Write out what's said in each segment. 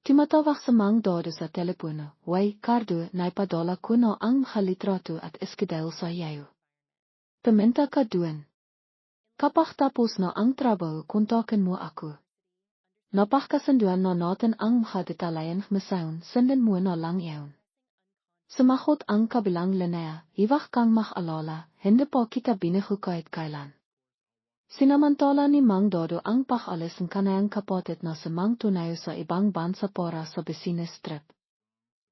Timatawag sa mang dodo sa telepono, way, kardo, naipadala ko na ang litrato at eskidel sa yayo. Paminta ka doon. Kapag tapos na ang trabaho, kontakin mo ako. Napakasanduan na natin ang mga detalayan masayon, sendan mo na lang yaon. Sumagot ang kabilang linea, iwag kang mag-alala, hindi pa kita binigukait kailan. Sinamantala ni Mang Dodo ang pag-alis ng kanayang kapatid na sa Mang Tunayo sa ibang bansa para sa business trip.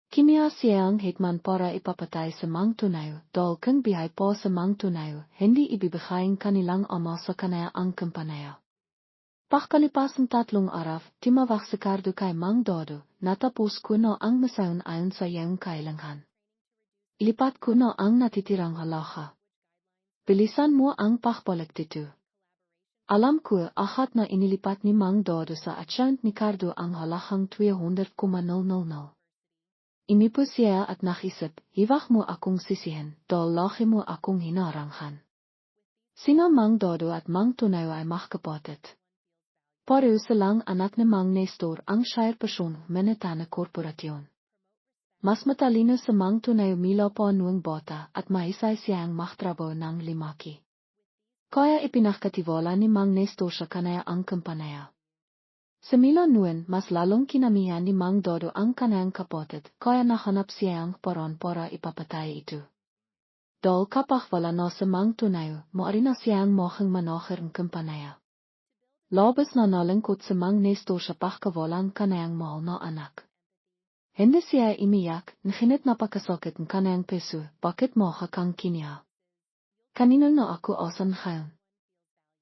Kiniya siya ang hitman para ipapatay sa Mang Tunayo, dahil kung bihay po sa Mang Tunayo, hindi ibibigay kanilang ama sa kanaya ang kampanaya. Pagkalipas ng 3 araw, timawag si Cardo kay Mang Dodo, natapos ko na ang masayon ayon sa iyong kailangan. Ilipat ko na ang natitirang halaga. Bilisan mo ang pagbalik dito. Alam ko ahad na inilipat ni Mang Dodo sa account ni Cardo ang halagang 200,000. Imipo siya at nakisip, iwag mo akong sisihin, dahil laki mo akong hinaranghan. Sina Mang Dodo at Mang Tunayo ay magkapatid. Pareho silang anak ni Mang Nestor ang chairperson ng korporasyon. Mas matalino sa Mang Tunayo mila pa noong bata at mahisay siyang magtrabaho ng limaki. Kaya ipinakatiwala ni Mang Nestor sa kanaya ang kampanaya. Sa mila noon, mas lalong kinamihan ni Mang Dodo ang kanayang kapatid, kaya nahanap siyang paraan para ipapatay ito. Dahil kapag wala na sa Mang Tunayo, maaari na siyang mohang manager ng kampanaya. Labas na nalangkot sa Mang Nestor sa pagkawalan kanayang mahal na anak. Hindi siya imiyak, nahinit napakasakit ng kanayang peso, bakit moha kang kiniya? Kanino na ako asan ngayon?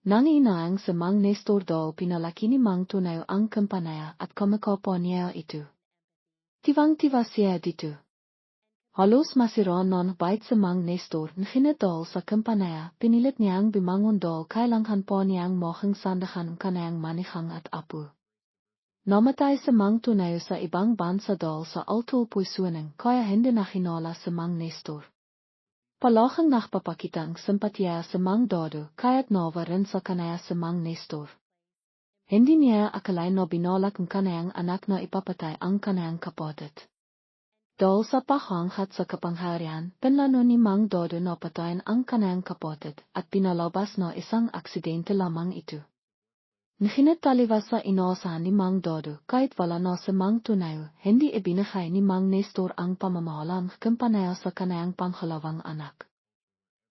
Nangiinaang sa Mang Nestor dahil pinalaki ni Mang Tunayo ang kampanaya at kamakapo niya ito. Tiwang-tiwa siya dito. Halos masira ng bait sa Mang Nestor nahinit dahil sa kampanaya, pinilit niyang bimangon dahil kailangan po niyang mohang sandahan ang kanayang manihang at apo. Namatay sa Mang Tunayo sa ibang bansa dahil sa altul puisuaning kaya hindi nahinala sa Mang Nestor. Palakang nakpapakita ang simpatya sa Mang Dodo kaya't nawa rin sa kanaya sa Mang Nestor. Hindi niya akalain na binalak ang kanayang anak na ipapatay ang kanayang kapatid. Dahil sa pahanghat sa kapangyarihan, pinlano ni Mang Dodo na patayin ang kanayang kapatid at pinalabas na isang aksidente lamang ito. Nahinit taliwas sa inaasahan ni Mang Dodo kahit wala na sa Mang Tunayo, hindi ibinigay ni Mang Nestor ang pamamahalang kampanaya sa kanayang panghalawang anak.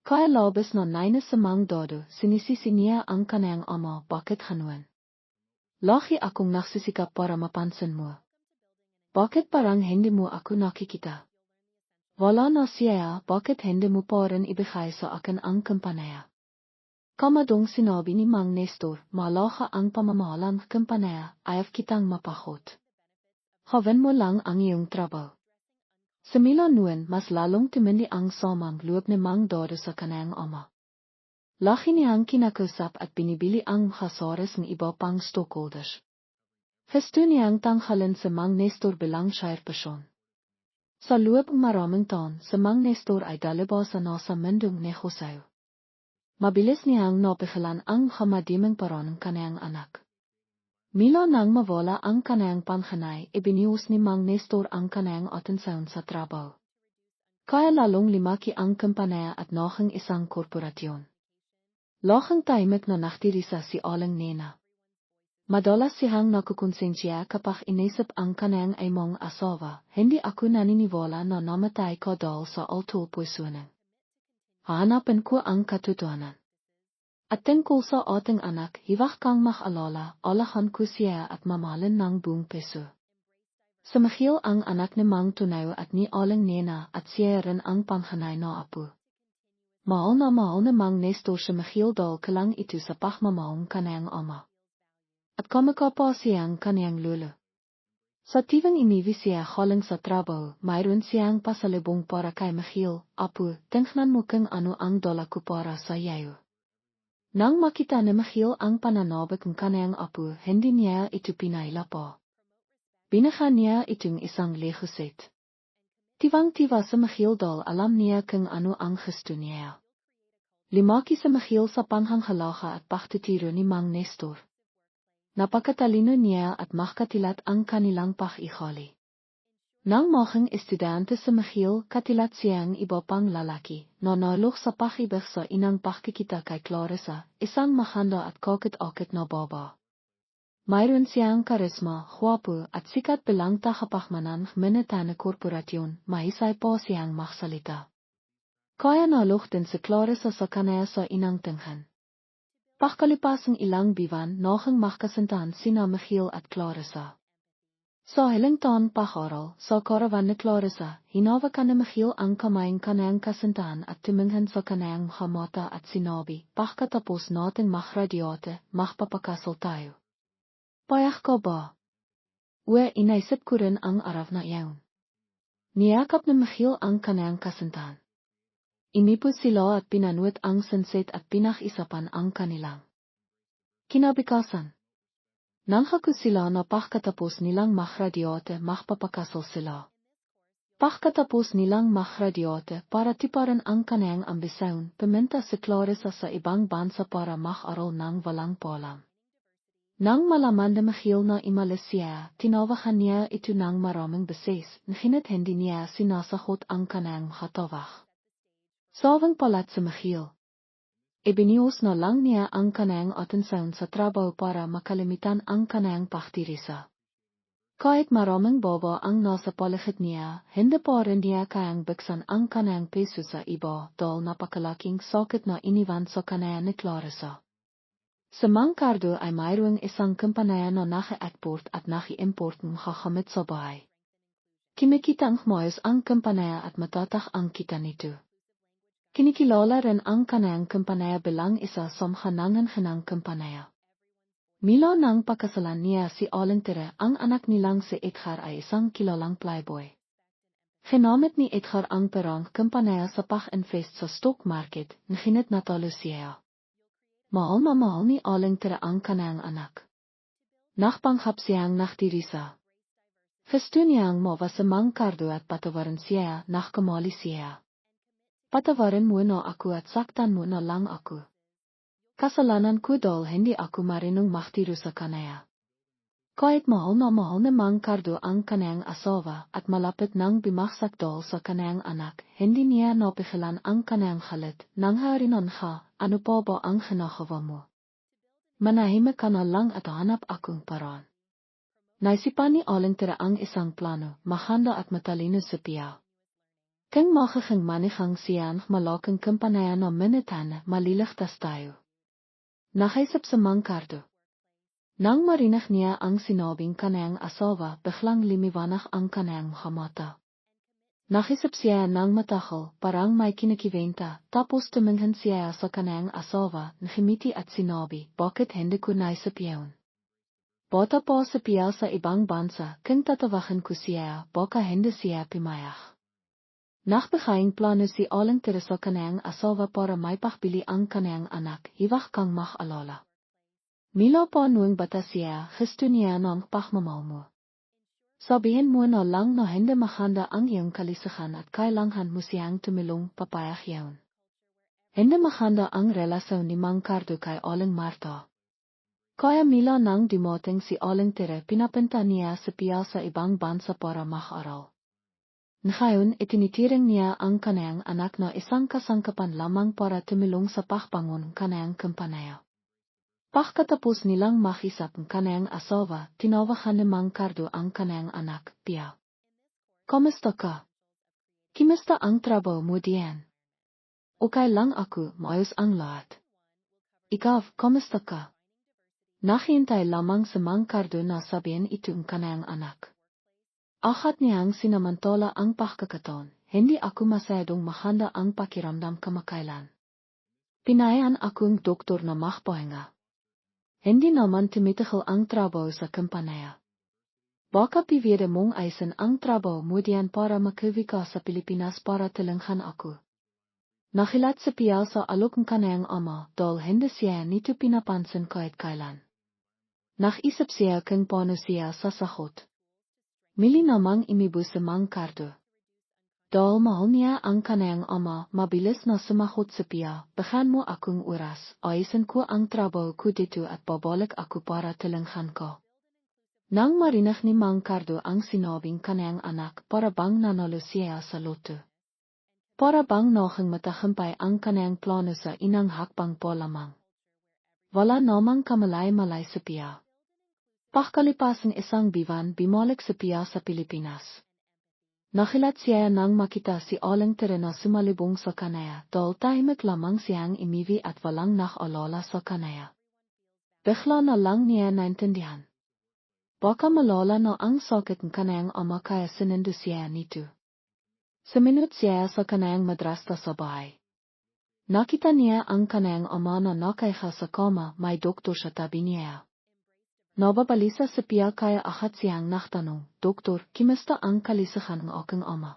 Kaya labas na nainis sa Mang Dodo, sinisisi niya ang kanayang ama, bakit hanuan? Laki akong nagsisikap para mapansin mo. Bakit parang hindi mo ako nakikita? Wala na siya, bakit hindi mo pa rin ibigay sa akin ang kampanaya? Kamadong sinabi ni Mang Nestor, malaka ang pamamahalang kampanaya, ayaw kitang mapahot. Gawin mo lang ang iyong trabaho. Sa mila noon, mas lalong tumindi ang samang loob ni Mang Dodo sa kanayang ama. Laki niyang kinakusap at binibili ang hasares ng iba pang stockholders. Gusto niyang tanghalan sa Mang Nestor bilang chairperson. Sa loob ng maraming taon, sa Mang Nestor ay dalibasa na sa mundong negosyo. Mabilis niyang napigilan ang hamadimang paraan ng kanayang anak. Mila nang mawala ang kanayang panghanay, ibinius ni Mang Nestor ang kanayang atensyon sa trabaho. Kaya lalong limaki ang kampanaya at nahing isang korporasyon. Lahang tahimik na naktirisa si Aling Nena. Madalas siyang nakukonsensya kapag inisip ang kanayang aimong asawa, hindi ako naniniwala na namatay ka dahil sa altul puisuaning. Hahanapin ko ang katotohanan. At tungkol sa ating anak, hiwag kang mag-alala, alahan ko siya at mamahalin ng buong puso. Sumahil ang anak ni Mang Tunayo at ni Aling Nena at siya rin ang panghanay na apo. Mahal na Mang Nestor sumahil dahil kalang ito sa pagmamahal kanayang ama. At kamakapa siyang kanayang lolo. Sa tivang iniwi siya haling sa trabaho, mayroon siyang pasalubong para kay Michiel, apo, tingnan mo kung ano ang dala ko para sa iyo. Nang makita ni Michiel ang pananabik ng kanayang apo, hindi niya ito pinaila pa. Binigyan niya itong isang Lego set. Tiwang-tiwa sa Michiel dahil alam niya kung ano ang gusto niya. Limaki sa Michiel sa panghangalaga at pagtitiro ni Mang Nestor. napakatalino niya at mahkatilat ang kanilang pakikhali. Nang mahing estudyante sa Michiel katilat siyang iba pang lalaki, nanalok sa pakibig sa inang pakikita kay Clarissa, isang maganda at kokit-okit na baba. Mayroon siyang karisma, gwapo at sikat bilang tagapagmanan minatan na korporasyon, mahisay po siyang magsalita. Kaya nalok din si Clarissa sa kanya sa inang tinghan. Pagkalipasang ilang biwan, nohang magkasintahan sina Michiel at Clarissa. Sa hiling taon pag-aral, sa karawan ni Clarissa, hinawakan ni Michiel ang kamayang kanayang kasintahan at tumingin sa kanayang mga mata at sinabi, pagkatapos nating magraduate, magpapakasal tayo. Payag ka ba? Inaisip ko rin ang araw na iyon. Niyakap ni Michiel ang kanayang kasintahan. Inipos sila at pinanuit ang sunset at pinag-isapan ang kanilang kinabikasan. Nanghaku sila na pagkatapos nilang magraduate magpapakasal sila. Pagkatapos nilang magraduate para tiparan ang kanayang ambisyon, pumunta si Clarissa sa ibang bansa para mag-aral ng walang palam. Nang malaman ni Michiel na imalis siya, tinawagan niya ito ng maraming beses, ngunit hindi niya sinasagot ang kanayang katawag. Sawang palat si Michiel. Ibinius na lang niya ang kanayang atensyon sa trabaho para makalimitan ang kanayang pagtirisa. Kahit maraming baba ang nasa paligid niya, hindi pa rin niya kayang buksan ang kanayang peso sa iba dahil napakalaking sakit na iniwan sa kanayang ni Clarissa. Sa Mangkardo ay mayroong isang kumpanya na naki-export at naki-import ng kakamit sa bahay. Kumikitang maayos ang kumpanya at matatak ang kita nito. Kinikilala rin ang kanayang kumpanya bilang isa sa mahanangan-hanang kumpanya. Mula ng pagkasalan niya si Aling ang anak nilang si Edgar ay isang kilalang playboy. Ginamit ni Edgar ang perang kumpanya sa pag-invest sa stock market, ngunit natalo siya. Mahal na mahal ni Aling ang kanayang anak. Nakpanghap siyang naktirisa. Gusto niyang mawa sa Mangkardo at patawarin siya, nakamali siya. Patawarin mo na ako at saktan mo na lang ako. Kasalanan ko dahil hindi ako marunong magtiro sa kanaya. Kahit mahal na Mangkardo ang kanayang asawa at malapit nang bimaksak dahil sa kanayang anak, hindi niya napigilan ang kanayang halit, nang harinan ka, ano pa ba ang hinagawa mo? Manahimik ka na lang at hanap akong paraan. Naisipan ni Aling ang isang plano, mahanda at matalino sa piya. Kung makikang manihang siyang malaking kumpanya na minatan, maliligtas tayo. Nakaisip sa Mangkardo. Nang marinig niya ang sinabing kanayang asawa, biglang limiwanag ang kanayang mga mata. Nakisip siya ng matagal, parang may kinikibenta, tapos tumingin siya sa kanayang asawa, ngumiti at sinabi, bakit hindi ko naisip yun? Bata pa sa piya sa ibang bansa, kung tatawagan ko siya, baka hindi siya pumayag. Nagbigayng plano si Aling sa kanayang asawa para may pagbili ang kanayang anak, hiwag kang mag-alala. Mila pa noong bata siya, gusto niya ng pagmamahal mo. Sabihin mo na lang na hindi mahanda ang iyong kalisahan at kailangan mo siyang tumulong papayag yun. Hindi mahanda ang relasyon ni Mangkardo kay Aling Marta. Kaya mila nang dumating si Aling pinapenta niya sa piya sa ibang bansa para mag-aral. Ngayon itinitiring niya ang kanayang anak na isang kasangkapan lamang para tumulong sa pagbangon kanayang kumpanya. Pagkatapos nilang makisap ang kanayang asawa, tinawagan ni Mangkardo ang kanayang anak, Pia. Kamusta ka? Kimusta ang trabaho mo diyan? Okay lang ako, maayos ang lahat. Ikaw, kamusta ka? Naghihintay lamang sa Mangkardo na sabihin ito ang kanayang anak. Akhat niyang sinamantala ang pagkakataon, hindi ako masyadong mahanda ang pakiramdam kamakailan. Pinayan akong doktor na magpahinga. Hindi naman tumitigil ang trabaho sa kumpanya. Baka pivira mong ayusin ang trabaho mo diyan para makuwi ka sa Pilipinas para tulungan ako. Nakilat sa piya sa alok ng kanayang ama dahil hindi siya nito pinapansin kahit kailan. Nakisip siya kung paano siya sasagot. Mili namang imibus sa Mangkardo. Daal mahal nia ang kanayang ama, mabilis na sumagot sa piya, bagan mo akong oras, ayusin ko ang trabaho ko dito at babalik ako para tulungan ko. Nang marinig ni Mang Cardo ang sinabing kanayang anak, para bang nanalo siya sa loto. Para bang nogang matagumpay ang kanayang plano sa inang hakbang po lamang. Wala namang kamalay-malay sa piya. Pakalipasan isang biwan bumalik sa piya sa Pilipinas. Nakilat siya nang makita si Aling Tere na sumalubong sa kanaya, dahil tahimik lamang siyang imiwi at walang nakaalala sa kanaya. Bigla na lang niya naintindihan. Baka malala na ang sakit ng kanayang ama kaya sinundo siya nito. Sumunod siya sa kanayang madrasta sa bahay. Nakita niya ang kanayang ama na nakaiha sa kama, may doktor sa tabi niya. Nababalisa sa piya kaya akat siyang naktanong, Doktor, kimusta ang kalisahan ng aking ama?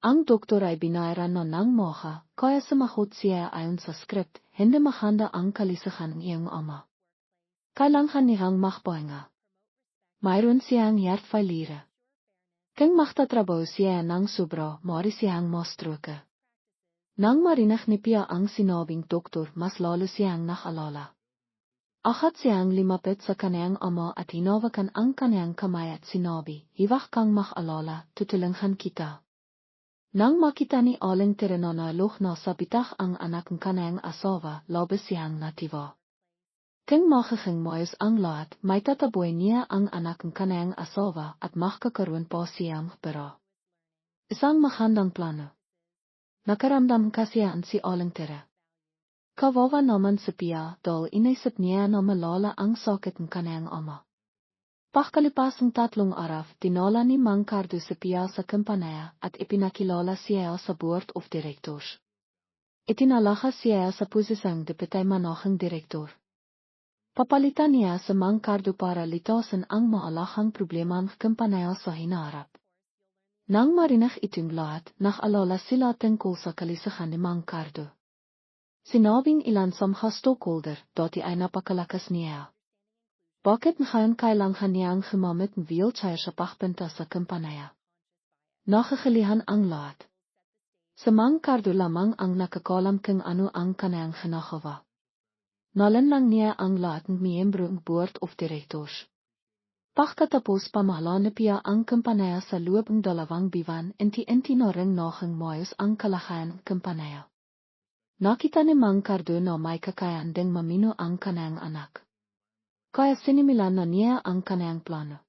Ang doktor ay binayaran na ng moha, kaya sumagot siya ayon sa script, hindi mahanda ang kalisahan ng iyong ama. Kailangan niyang makpahinga. Mayroon siyang heartfailure. Kung maktatrabaho siya ng sobra, maaari siyang mastroke. Nang marinig ni piya ang sinabing doktor, mas lalo siyang nakalala. Akat siyang limapit sa kanayang ama at hinawakan ang kanayang kamay at sinabi, Hiwag kang makalala, tutulungan kita. Nang makita ni Aling Tere na nalok na sa bitag ang anak ng kanayang asawa, labis siyang natiwa. Kung magiging maayos ang lahat, may tataboy niya ang anak ng kanayang asawa at makakaroon pa siyang pera. Isang magandang plano. Nakaramdam kasiyahan si Aling Tere. Kawawa naman sa piya, dahil inisip niya na malala ang sakit ng kanayang ama. Pakalipas ng 3 araw, dinala ni Mang Cardo sa piya sa kampanaya at ipinakilala siya sa board of directors. Itinalakas siya sa posisyon deputy manahang direktor. Papalitan niya sa Mang Cardo para litasin ang maalahang problema ng kampanaya sa hinaharap. Nang marinig itong lahat, nakalala sila tungkol sa kalisahan ni Mang Cardo. Sinabing ilan sa mga stockholder, dati ay napakalakas niya. Bakit ngayon kailangan niyang gumamit ng wheelchair sa pagbenta sa kampanaya? Nakakalihan ang lahat. Sa Mang Cardo lamang ang nakakalam kung ano ang kanayang ginagawa. Nalan lang niya ang lahat ng miyembro ng board of directors. Pagkatapos pamahalaan niya ang kampanaya sa loob ng 2 buwan, inti-inti na ring naging maayos ang kalagayan ng kampanaya. Nakita ni Mang Cardo na may kakayahan ding mamino ang kanayang anak. Kaya sinimilan na niya ang kanayang plano.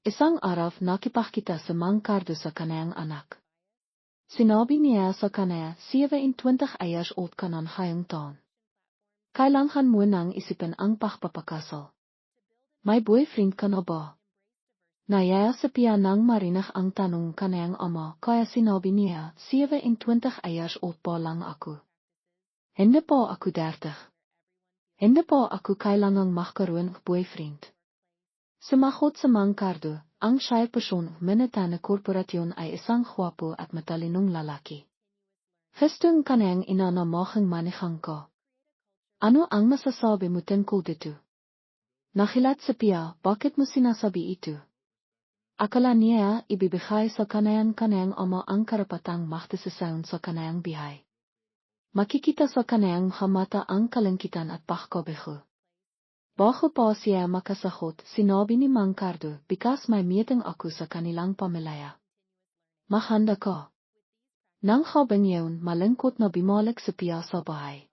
Isang araw nakipakita sa Mang Cardo sa kanayang anak. Sinabi niya sa kanaya, 27 years old ka na ngayong taon. Kailangan mo nang isipin ang pagpapakasal. May boyfriend ka na ba? Nayaya sa piya nang marinig ang tanong kanayang ama, kaya sinabi niya, 27 years old pa lang ako. Hindi pa ako 30. Hindi pa ako kailangang magkaroon ng boyfriend. Sumagot sa Mang Cardo, ang siya'y person ng minatana korporasyon ay isang gwapo at matalinong lalaki. Gustong kanayang ina na maging manihang ko. Ano ang masasabi mo tungkol dito? Nakilat sa piya, bakit mo sinasabi ito? Akala niya ibibigay sa kanayang ama ang karapatang magdesisyon sa kanayang bihay. Makikita sa kanayang mata ang kalangkitan at pagkabigo. Bago pa siya makasagot, sinabi ni Mang Cardo, because may meeting ako sa kanilang pamilya. Mahanda ka. Nang habang yun, malungkot na bumalik sa piya sa bahay.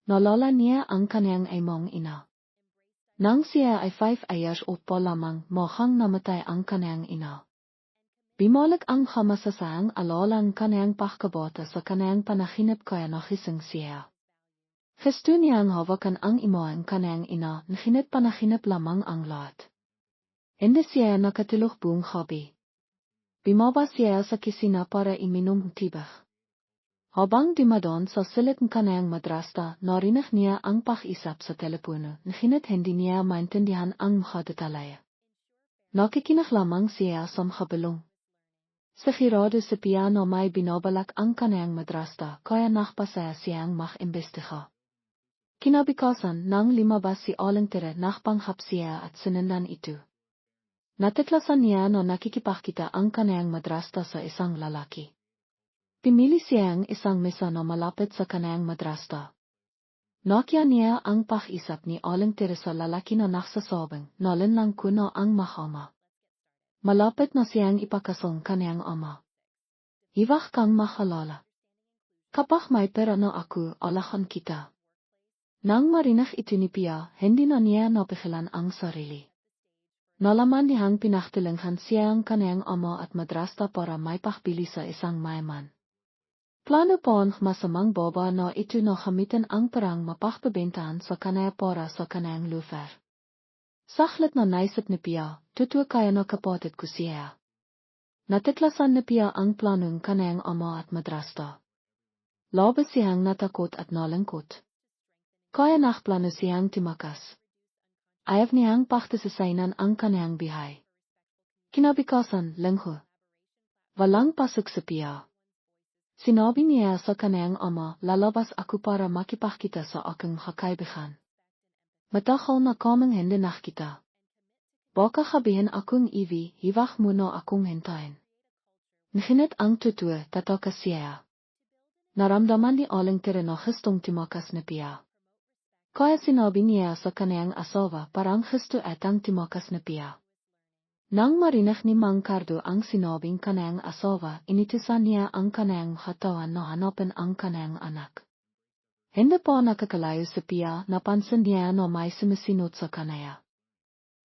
Nalala niya ang kanayang imong ina. Nang siya ay 5 years old pa lamang, mukhang namatay ang kanayang ina. Bumalik ang kamasasayang alala ng kanayang pagkabata sa kanayang panaginip kaya nakising siya. Gusto niyang hawakan ang imo ang kanayang ina, ngunit panaginip lamang ang lahat. Hindi siya nakatulog buong gabi. Bumaba siya sa kusina para iminom ng tibak. Habang dumadaan sa silid ng kanayang madrasta, narinig niya ang pag-isap sa telepono, ngunit hindi niya maintindihan ang mga detalye. Nakikinig lamang siya sa mga bulong. Sigurado sa piano may binabalak ang kanayang madrasta, kaya nakpasaya siyang mag-imbestiga. Kinabukasan nang lumabas si Aling Tere, nakpanghap siya at sinundan ito. Natiklasan niya no nakikipagkita ang kanayang madrasta sa isang lalaki. Pimili siyang isang mesa na malapit sa kanayang madrasta. Nakya niya ang pag-isip ni Aling Teresa lalaki na nagsasabing, nalin lang kuno ang mahama. Malapit na siyang ipakasal kanayang ama. Iwak kang mahalala. Kapag may pera na ako, alahan kita. Nang marinig ito ni Pia, hindi na niya napigilan ang sarili. Nalaman niyang pinagtilinghan siyang kanayang ama at madrasta para may pagbili sa isang mayaman. Plano po ang masamang baba na ito na gamitin ang perang mapagbebentahan sa kanaya para sa kanayang lufer. Saklit na naisip ni Pia, tutua kaya na kapatid ko siya. Natiklasan ni Pia ang planong kanayang ama at madrasta. Labas siyang natakot at nalangkot. Kaya nakplano siyang timakas. Ayaw niyang paktisasainan ang kanayang bihay. Kinabikasan, linggo. Walang pasok sa Pia. Sinabi niya sa kanayang ama, lalabas ako para makipagkita sa aking kakaibigan. Matagal na kaming hindi nakita. Baka sabihin akong hiwag muna akong hintayin. Naginit ang tutua, tatakas siya. Naramdaman ni Aling Teresa na gustong timakas ni Pia. Kaya sinabi niya sa kanayang asawa parang gusto atang timakas ni Pia. Nang marinig ni Mang Cardo ang sinabing kanayang asawa, initisan niya ang kanayang katawan na hanapin ang kanayang anak. Hindi pa nakakalayo si Pia, napansin niya na may sumisinot sa kanaya.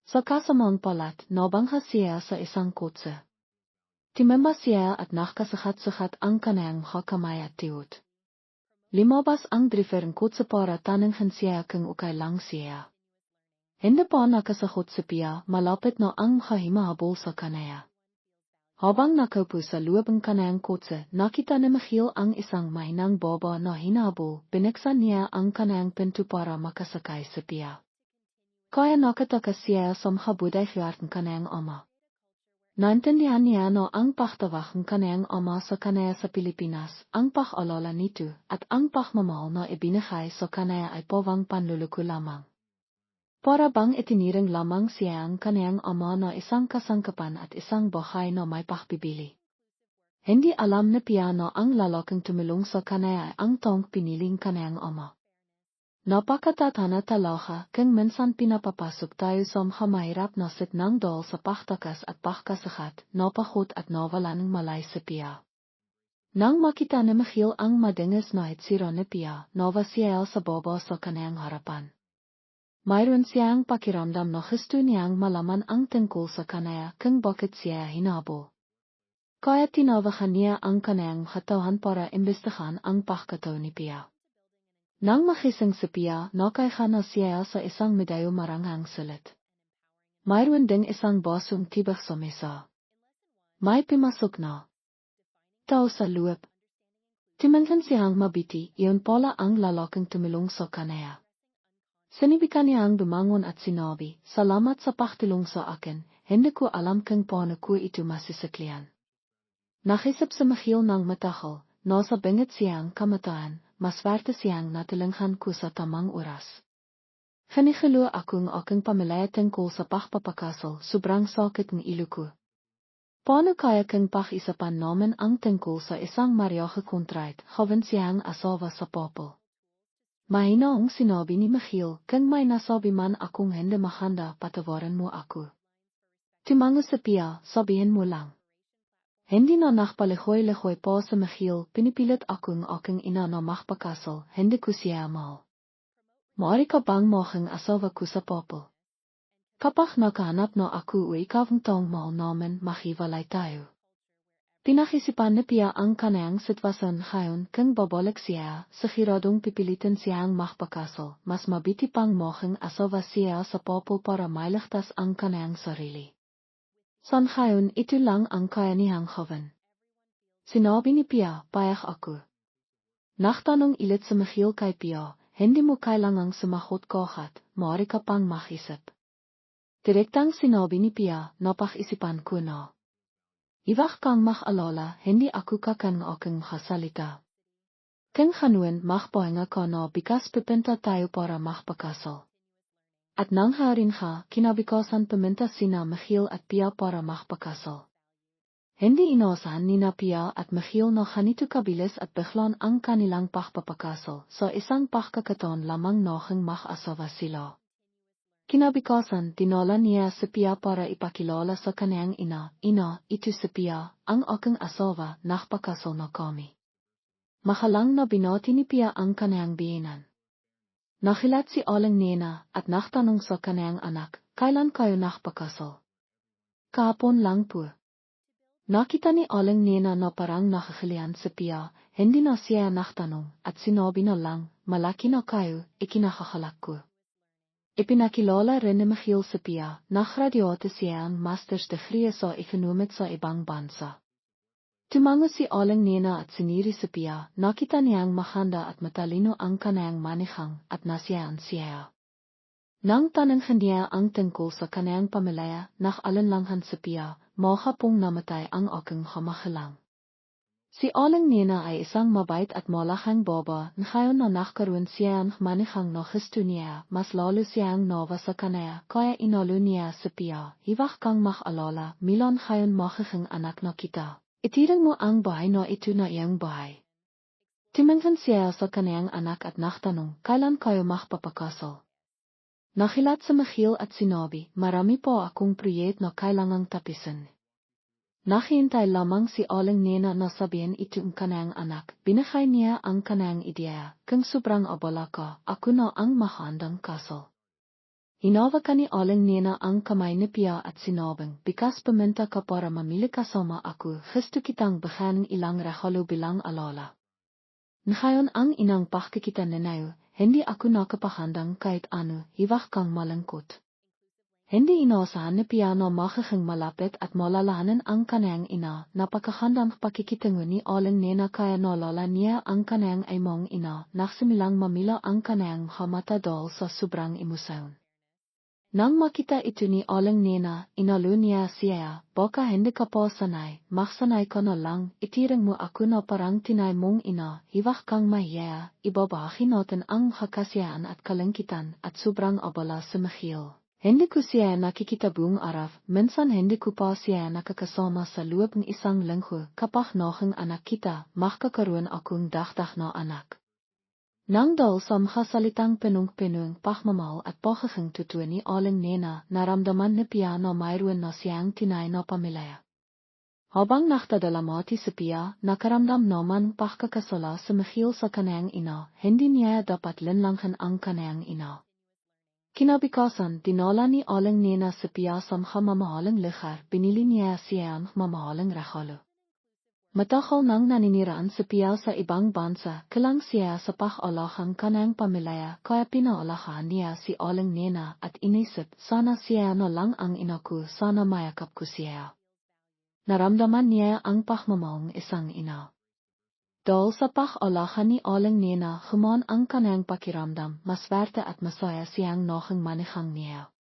Sa kasamang palat, nabangha siya sa isang kotse. Timemba siya at nakakasahat-sahat ang kanayang kamay at tiut. Limabas ang driver ng kotse para tanungin siya kung okay lang siya. Hindi pa nakasahot si Pia, malapit na ang himahabol sa kanaya. Habang nakaupo sa loob ng kanayang kotse, nakita ni Michiel ang isang mahinang baba na hinahabol, binuksan niya ang kanayang pinto para makasakay si Pia. Kaya nakatakas siya sa mabuday ng kanayang ama. Naintindihan niya na ang pagtawag ng kanayang ama sa kanaya sa Pilipinas, ang pag-alala nito, at ang pagmamahal na ibinigay sa kanaya ay pawang panluluko lamang. Para bang itiniring lamang siya ang kanayang ama na isang kasangkapan at isang bahay na may pagbibili. Hindi alam ni Pia na ang lalaking tumulong sa kanaya ay ang taong piniling kanayang ama. Napakatatana talaga kung minsan pinapapasok tayo sa mahirap na sitnang dahil sa pagtakas at pagkasakat, napakot at nawalan ng malay si Pia. Nang makita ni Michiel ang madingis na hitsira ni Pia, nawa siya sa baba sa kanayang harapan. Mayroon siyang pakiramdam na gusto niyang malaman ang tungkol sa kanaya kung bakit siya hinabol. Kaya tinawagan niya ang kanayang katawan para imbestigahan ang pagkatao ni Pia. Nang makising si Pia, nakaiha na siya sa isang medalyo maranghang sulit. Mayroon ding isang basong tibak sa mesa. May pimasok na tao sa loob. Timantan siyang mabiti, iyon pala ang lalaking tumulong sa kanaya. Sinibikan niya ang bumangon at sinabi, salamat sa pagtulong sa akin, hindi ko alam kung paano ko ito masisaklian. Nakisip sa Michiel ng matagal, nasa bingit siyang kamatayan, maswerte siyang natulungan ko sa tamang oras. Ganigalo akong aking pamilya tungkol sa pagpapakasal, sobrang sakit ng ilo ko. Paano kaya kung pag-isapan namin ang tungkol sa isang mariage contract, gawin siyang asawa sa popol. Mahinaong sinabi ni Michiel, kung may nasabi man akong hindi mahanda, patawarin mo ako. Timango sa Pia, sabihin mo lang. Hindi na nakpalihoy-lihoy pa sa Michiel, pinipilit akong aking ina na magpakasal, hindi ko siya mahal. Maaari ka bang maging asawa ko sa popol? Kapag nakahanap na ako o ikaw ang taong mahal namin, mahiwalay tayo. Pinag-isipan ni Pia ang kanayang sitwasyon ngayon kung babalik siya, siguradong pipilitin siyang magpakasal, mas mabiti pang maging asawa siya sa popol para mailigtas ang kanayang sarili. Sa ngayon ito lang ang kaya niyang gawin. Sinabi ni Pia, payag ako. Nagtanong ilit sa Michiel kay Pia, hindi mo kailangang sumagot kaagad, maaari ka pang mag-isip. Direktang sinabi ni Pia, napag-isipan ko na. Iwag kang mag-alala, hindi ako kakan aking makasalita. Kung ganuin magpahinga ka na bikas pipinta tayo para magpakasal. at nang haarin ga, kinabikasan peminta sina Michiel at Pia para magpakasal. Hindi inaasahan ni na Pia at Michiel na ganito kabilis at biglaan ang kanilang pagpapakasal sa isang pagkakataon lamang noong mag-asawa sila. Kinabikasan, dinala niya si Pia para ipakilala sa kanyang ina, ito si Pia, ang aking asawa, nagpakasal na kami. Makalang na binati ni Pia ang kanyang biyenan. Nakilat si Aling Nena at nagtanong sa kanyang anak, kailan kayo nagpakasal? Kahapon lang po. Nakita ni Aling Nena na parang nakakilian si Pia, hindi na siya nagtanong, at sinabi na lang, malaki na kayo, ikinakakalak ko. Ipinakilala rin ni Michiel si Pia, nagraduate siya ang master's degree sa economics sa ibang bansa. Tumango si Aling Nena at siniri si Pia, nakita niyang maganda at matalino ang kanyang manihang at nasiyaan siya. Nang tananghan niya ang tungkol sa kanyang pamilya, nag-alinlangan si Pia, mahapong namatay ang aking kamahalang. Si Aling Nena ay isang mabait at malakang baba, ngayon na nagkaroon siya ng manihang na gusto niya, mas lalo siyang nawa sa kanya, kaya inalo niya si Pia, hiwag kang mag-alala, Milan ngayon magiging anak na kita. Itirang mo ang bahay na ito na iyong bahay. Tumingin siya sa kanyang anak at nagtanong, kailan kayo magpapakasal? Nakilat si Michiel at sinabi, marami po akong proyek na kailangang tapisin. Naghihintay lamang si Aling Nena na sabihin ito ang kanyang anak, binigay niya ang kanyang ideya, kung sobrang abala ka, ako na ang mahandang kasal. Hinawakan ni Aling Nena ang kamay ni Pia at sinabing, bikas paminta ka para mamili kasama ako, gusto kitang bigyan ng ilang regalo bilang alala. Ngayon ang inang pakikita ninayo, hindi ako nakapahandang kahit ano, hiwag kang malangkot. Hindi inaasahan ni Pia na magiging malapit at malalahanan ang kanyang ina, napakahandang pakikitungo ni Aling Nena kaya nalala niya ang kanyang imong ina, nagsimilang mamila ang kanyang mata dahil sa sobrang emosyon. Nang makita ito ni Aling Nena, inalo niya siya, baka hindi ka pa sanay, magsanay ka na lang, itiring mo ako na parang tinay mong ina, hiwag kang mahiya, ibabahagi natin ang kakasiyaan at kalangkitan at sobrang abala si Michiel. Hindi ko siya nakikita buong araw, minsan hindi ko pa siya nakakasama sa loob ng isang linggo, kapag noong anak kita, magkakaroon akong dagdag na anak. Nang dahil sa makasalitang pinung-pinung pagmamahal at pagiging totoo ni Aling Nena, naramdaman ni Pia na mayroon na siyang tinay na pamilya. Habang nagdadalamati si Pia, nakaramdam naman pagkakasala si Michiel sa kanyang ina, hindi niya dapat linlangan ang kanyang ina. Kinabikasan, dinala ni Aling Nena si Pia sa mamahaling lugar, binili niya siya ang mamahaling regalo. Matagal nang naniniraan si Pia sa ibang bansa, kalang siya sa pag-alahang kanyang pamilya, kaya pinaalahan niya si Aling Nena at inisip, sana siya na lang ang ina ko, sana mayakap ko siya. Naramdaman niya ang pagmamahal ng isang ina. Dahil sa pag-alahan ni Aling Nena, human ang kanyang pakiramdam, maswerte at masaya siyang noong manihang niya.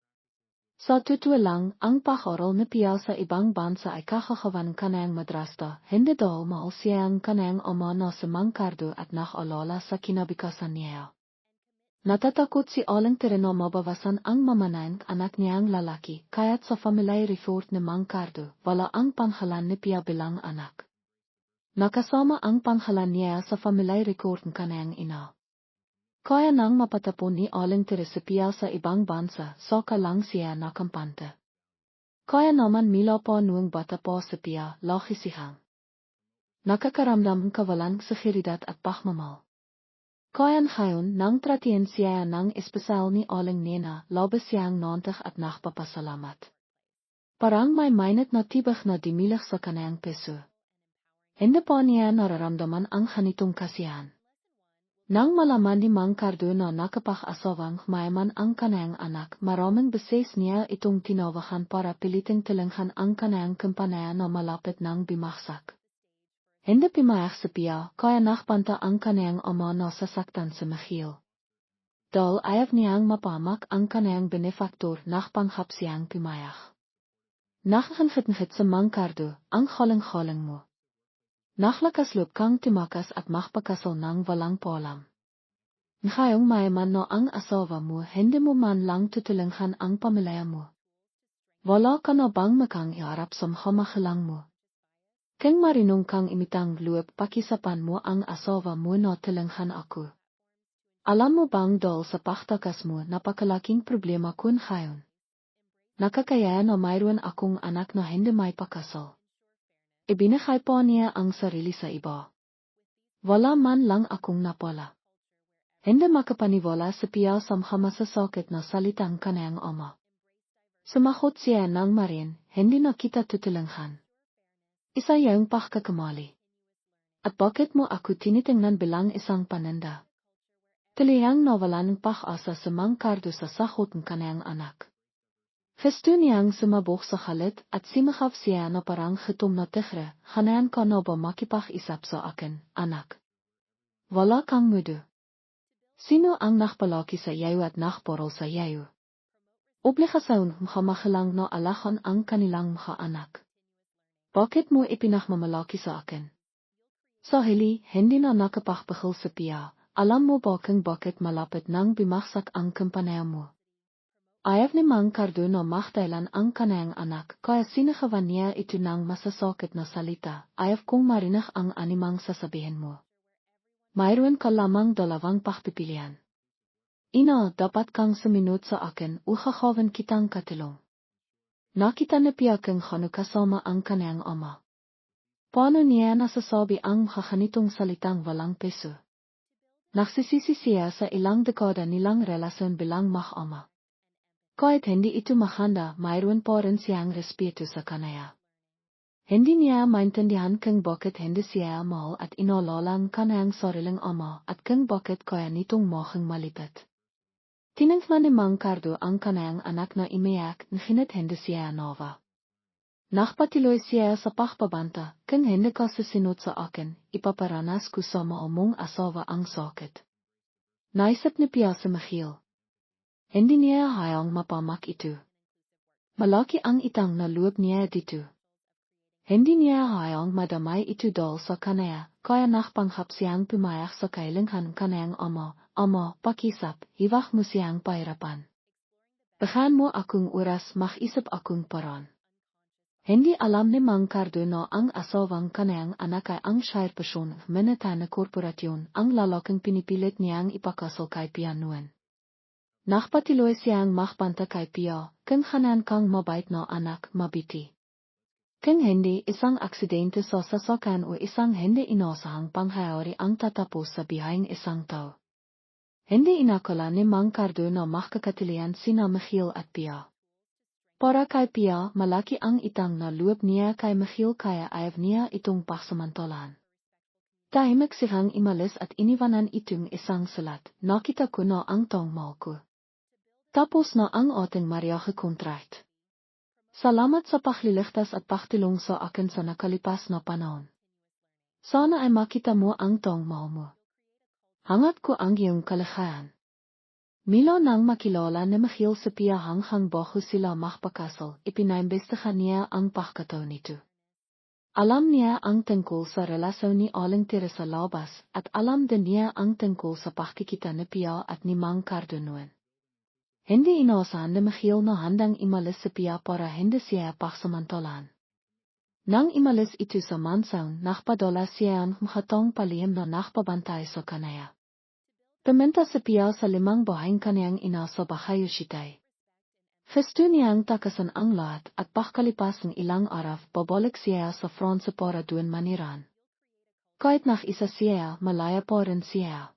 Sa totoo lang, ang pag-aral ni Pia sa ibang bansa ay kakakawan kanyang madrasta, hindi dahil mahal siyang kanyang ama na si Mang Cardo at nag-alala sa kinabikasan niya. Natatakot si Aling Tere na mabawasan ang mamanayan anak niyang lalaki, kaya't sa family report ni Mang Cardo, wala ang pangalan ni Pia bilang anak. Nakasama ang pangalan niya sa family record ng kanyang ina. Kaya nang mapatapon ni Aling Tere si Pia sa ibang bansa, saka lang siya nakampante. Kaya naman mila pa noong bata pa si Pia, laki siyang nakakaramdam ng kawalan sa seguridad at pagmamahal. Kaya ngayon nang tratiyan siya ng espesyal ni Aling Nena, labis siyang nantig at nagpapasalamat. Parang may mainit na tibak na dimilig sa kanyang puso. Hindi pa niya nararamdaman ang ganitong kasiyahan. Nang malaman ni Mang Cardo na nakapag-asawang mayaman ang kanyang anak, maraming beses niya itong tinawagan para piliting tilinghan ang kanyang kumpanya na malapit ng bimagsak. Hindi pumayag si Pia, kaya nakpanta ang kanyang ama na sasaktan si Michiel. Dahil ayaw niyang mapamak ang kanyang benefactor, nakpanghap siyang pumayag. Nakakangit-ngit si Mang Cardo, ang haling-haling mo. Naglakasloob kang tumakas at magpakasal ng walang paalam. Ngayong may man no ang asawa mo hindi mo man lang tutulungan ang pamilya mo. Wala ka na bang makang iharap sa mahamahalang mo? Kung marinong kang imitang luwag pakisapan mo ang asawa mo na tulungan ako. Alam mo bang dahil sa paktakas mo napakalaking problema kun ngayon? Nakakaya na mayroon akong anak na hindi may pakasal. Ibinigay pa niya ang sarili sa iba. Wala man lang akong napala. Hindi makapaniwala sa piya sa mamasasakit na salitang kanayang ama. Sumagot siya ng marin, hindi na kita tutulungan. Isa yung pagkakamali. At bakit mo ako tinitingnan bilang isang pananda? Talihang nawalan ng pag-asa sa mangkardo sa sagot ng kanayang anak. Gusto niyang sumabok sa halit at simahap siya na parang hitom na tigre, hanayan ka na ba makipag-isap sa akin, anak? Wala kang mudo. Sino ang nakpalaki sa yayo at nakporol sa yayo? Obligasyon mahamahalang na alahan ang kanilang mga anak. Bakit mo ipinagmamalaki sa akin? Sahili, hindi na nakapagpahil sa piya, alam mo ba kung bakit malapit nang bimagsak ang kampanaya mo? Ayaw ni Mang Cardo na magdailan ang kanayang anak, kaya sinagawa niya ito ng masasakit na salita, ayaw kong marinig ang animang sasabihin mo. Mayroon ka lamang dalawang pagpipilian. Ina, dapat kang sumunod sa akin, uhakawan kitang katulong. Nakita na piya kung ano kasama ang kanayang ama. Paano niya nasasabi ang makakanitong salitang walang peso? Nagsisisi siya sa ilang dekada nilang relasyon bilang mag-ama. Kahit hindi ito maganda, mayroon pa rin siyang respeto sa kanaya. Hindi niya maintindihan kung bakit hindi siya mahal at inaalala ang kanayang sariling ama at kung bakit kaya nitong mohang malipit. Tinangman ni Mang Cardo ang kanayang anak na imiyak na hinit hindi siya nova. Nakpatiloy siya sa pagpabanta, kung hindi ka susunod sa akin, ipaparanas ko sa maumong asawa ang sakit. Naisip ni Pia si Michiel. Hindi niya hayang mapamak ito. Malaki ang itang na loob niya dito. Hindi niya hayang madamay ito dahil sa kanaya, kaya nakpanghap siyang pumayak sa kailangan kanayang ama, pakisap, hiwak mo siyang pahirapan. Bahan mo akong oras mag-isip akong paraan. Hindi alam ni Mang Cardo na ang asawang kanayang anak ay ang siya'y person ng minata na korporasyon ang lalaking pinipilit niyang ipakasal kay Pia noon. Nakpatiloy siyang makbanta kay Pia, kung hanan kang mabait na anak, mabiti. Kung hindi isang aksidente sa sasakyan o isang hindi inasahang pangyayari ang tatapos sa bihayang isang tao. Hindi inakala ni Mang Cardo na makakatilian sina Michiel at Pia. Para kay Pia, malaki ang itang na loob niya kay Michiel kaya ayaw niya itong paksamantalan. Tahimik siyang imalis at iniwanan itong isang sulat, nakita ko na ang tongmal ko. Tapos na ang ating mariage contract. Salamat sa pagliligtas at pagtulong sa akin sa nakalipas na panahon. Sana ay makita mo ang tongmal mo. Hangat ko ang iyong kaligayahan. Milo nang makilala ni Michiel sa Pia hanggang bago sila magpakasal, ipinaimbestigahan niya ang pagkataon nito. Alam niya ang tungkol sa relasyon ni Aling Teresa Labas at alam din niya ang tungkol sa pagkikita ni Pia at ni Mang Cardo noon. Hindi inaasahan ni Michiel na handang imalis sa Pia para hindi siya paksamantalan. Nang imalis ito sa mansyon, nakpadala siya ang makatong palihim na nakpabantay sa kanaya. Pumunta si Pia sa 5 bahayang kaniyang ina sa Bahayo City. Gusto niyang takasan ang lahat at pakalipas ng ilang araw babalik siya sa France para doon maniran. Kahit isa siya, malaya pa rin siya.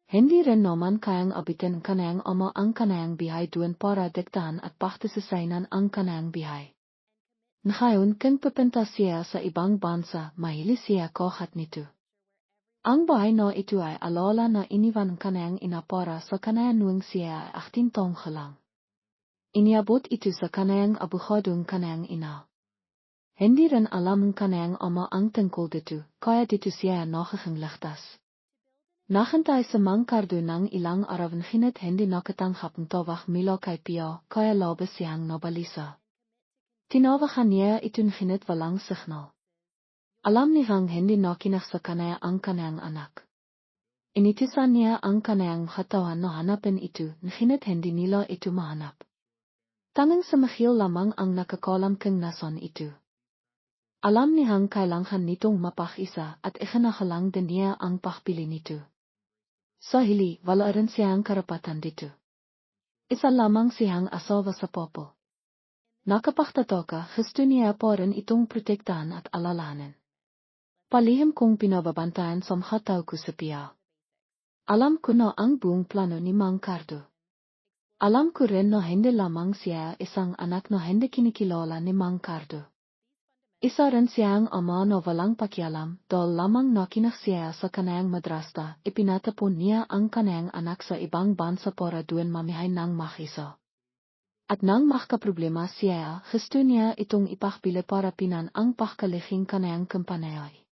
Hindi rin naman kayang abitin ang kaniyang ama ang kaniyang bihay doon para diktahan at paktisasaynan ang kaniyang bihay. Ngayon kung pupunta siya sa ibang bansa, mahilig siya kahat nito. Ang bahay na ito ay alala na iniwan kanayang ina para sa kanayang nuwang siya ay 18 taong lang. Iniabot ito sa kanayang abogadong kanayang ina. Hindi rin alam ng kanayang ama ang tungkol dito, kaya dito siya nakakang ligtas. Nakantay sa Mang Cardo ng ilang araw na hinit hindi nakatanghap ng tawag milo kay Pia, kaya labas siyang nabalisa. Tinawagan niya ito ng hinit walang signal. Alam niyang hindi nakinig sa kanaya ang kanayang anak. Initisanya ang kanayang katawan no hanapin itu, nginit hindi nila itu mahanap. Tanging si Michiel lamang ang nakakalam kung nason itu. Alam niyang kailangan nitong mapakisa at ikinakalang din niya ang pakpili nito. Sa hili, wala rin siyang karapatan dito. Isa lamang siyang asawa sa popo. Nakapagtatoka, gusto niya po rin itong protektahan at alalahanin. Palihim kong pinababantayan sa mga tao ko sa piya. Alam ko na ang buong plano ni Mang Cardo. Alam ko rin na hindi lamang siya isang anak na hindi kinikilala ni Mang Cardo. Isa rin siyang ama na walang pakialam dahil lamang nakinak siya sa kanayang madrasta, ipinatapon niya ang kanayang anak sa ibang bansa para doon mamihay ng makisa. At nang makaproblema siya, gusto niya itong ipakpili para pinan ang pakkalihing kanayang kampanayay.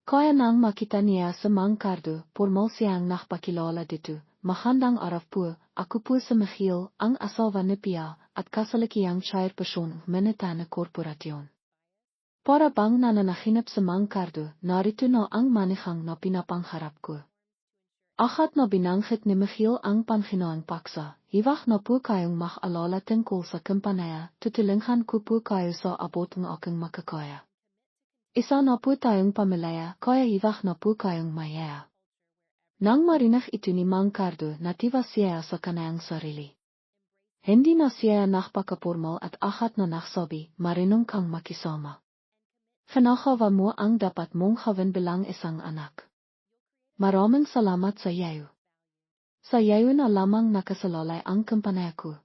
Kaya nang makita niya sa Mang Cardo, formal siyang nakpakilala dito, mahandang araw po, ako po sa Michiel, ang asawa ni Pia, at kasalikiyang chairperson minita na korporasyon. Para bang nananahinap sa Mang Cardo, narito na ang manihang na pinapangharap ko. Akat na binanggit ni Michiel ang panghinaang paksa, hiwak na po kayong makalala tungkol sa kampanaya, tutulungan ko po kayo sa abot ng aking makakaya. Isa na po tayong pamilya, kaya hiwak na po kayong maya. Nang marinig ito ni Mang Cardo, natiwa siya sa kanayang sarili. Hindi na siya nakpakapormal at akat na naksabi, marinong kang makisama. Kinakawa mo ang dapat mong gawin bilang isang anak. Maraming salamat sa iyo. Sa iyo na lamang nakasalalay ang kampanaya ko.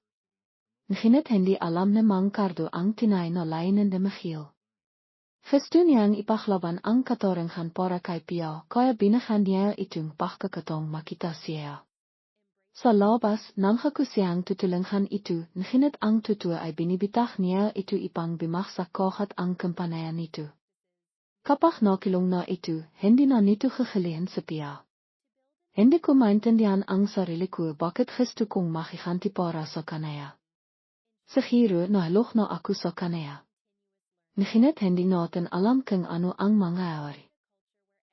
Ngunit hindi alam ni Mang Cardo ang tinay na layunin ni Michiel. Gusto niyang ipaklaban ang katorengan para kay Pia, kaya binigyan niya itong pagkakataong makita siya. Sa labas, nangako siyang tutulungan ito, ngunit ang totoo ay binibitah niya ito ipang bimaksak kahit ang kampanaya nito. Kapag nakilong na ito, hindi na nito gagalihan sa Pia. Hindi ko maintindihan ang sarili ko bakit gusto kong makikanti para sa kanaya. Siguro nahalok na ako sa kanaya. Ngunit hindi natin alam kung ano ang mangyayari.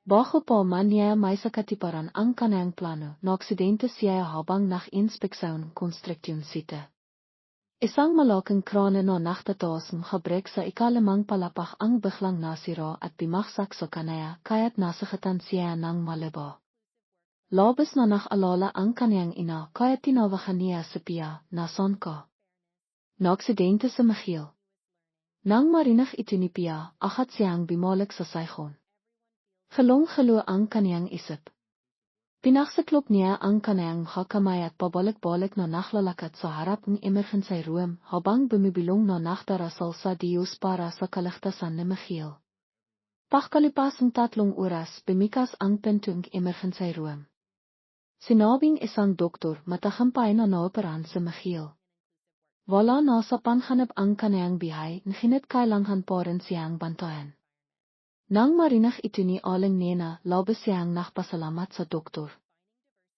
Bago pa man niya may sakatiparan ang kanayang plano, naaksidente siya habang nag-inspeksyon konstruksyon sita. Isang malaking krane na nakataas gebrek sa ikalimang palapag ang biglang nasira at bimaksak sa kanaya kaya't nasakatan siya ng malaba. Labas na nakalala ang kaniyang ina kaya tinawagan niya sa Pia, nasan ka? Naaksidente sa Michiel. Nang marinig ito ni Pia, akat siyang bumalik sa saygon. Galong-galo ang kaniyang isip. Pinagsaklop niya ang kaniyang kamay at pabalik-balik na naklalakad sa harap ng emergency room habang bumibilong na nakdarasal sa Diyos para sa kaligtasan ni Michiel. Pagkalipas ng 3 oras, bumikas ang pinto ng emergency room. Sinabing isang doktor matagumpay na naoperan si Michiel. Wala na sa panghanap ang kanayang bihay, ngunit kailangan pa rin siyang bantayan. Nang marinig ito ni Aling Nena, labis siyang nakpasalamat sa doktor.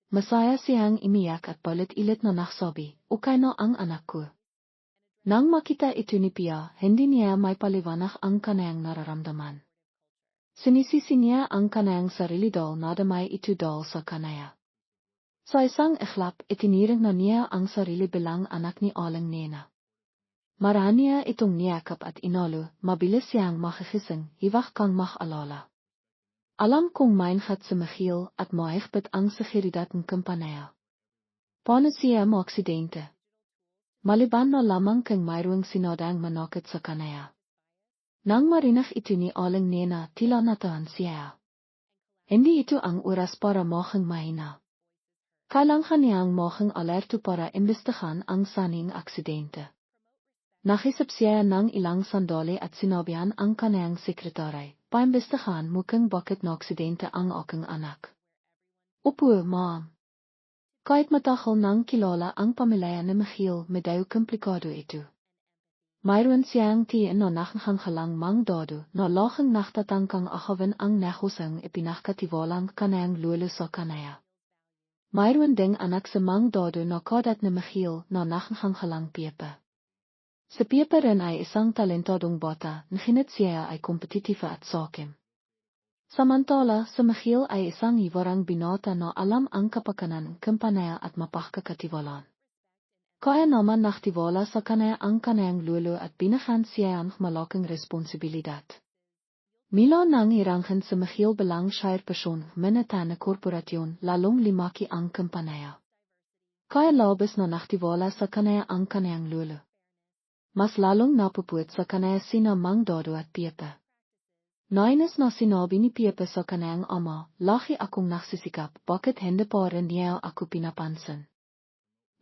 Masaya siyang imiyak at palit-ilit na naksabi, okay na ang anak ko. Nang makita ito ni Pia, hindi niya may paliwanag ang kanayang nararamdaman. Sinisisi niya ang kanayang sarili dahil nadamay ito dahil sa kanaya. Sa isang iklap, itiniring na niya ang sarili bilang anak ni Aling Nena. Marami niya itong niyakap at inalo, mabilis siyang makigising, hiwak kang makalala. Alam kong maingat si Michiel at maihigpit ang seguridad ng kampanaya. Paano siya maaksidente? Maliban na lamang kang mayroong sinadang manakit sa kanaya. Nang marinig ito ni Aling Nena, tila natahan siya. Hindi ito ang oras para mahing mahina. Kailangan niyang mahing alerto para imbestigahan ang saning aksidente. Nakisip siya ng ilang sandali at sinabihan ang kanayang sekretary, paimbestigahan mo kung bakit na-aksidente ang aking anak. Upo, ma'am. Kahit matagal nang kilala ang pamilya ni Michiel, medyo komplikado ito. Mayroon siyang tiyan na nakanghalang mang dado na laking naktatangkang akawin ang nehosang ipinakatiwalang kanayang lolo sa kanaya. Mayroon ding anak sa mang dado na kadat ni Michiel na nakanghalang Piepa. Si Piepa rin ay isang talentadong bata, ngunit siya ay kompetitifa at sakim. Samantala, se Michiel ay isang hiwarang binata na alam ang kapakanan kumpanaya at mapagkakatiwalaan. Kaya naman naktiwala sa kanaya ang kanayang lolo at binigyan siya ang malaking responsibilidad. Mila nang hiranghan sa Michiel belang shire persoon minatan na korporasyon lalong limaki ang kumpanaya. Kaya labis na naktiwala sa kanaya ang kanayang lolo. Mas lalong napupuot sa kanaya sina Mang Dodo at Pepe. Nainis na sinabi ni Pepe sa kanayang ama, laki akong nagsisikap, bakit hindi pa rin niya ako pinapansin.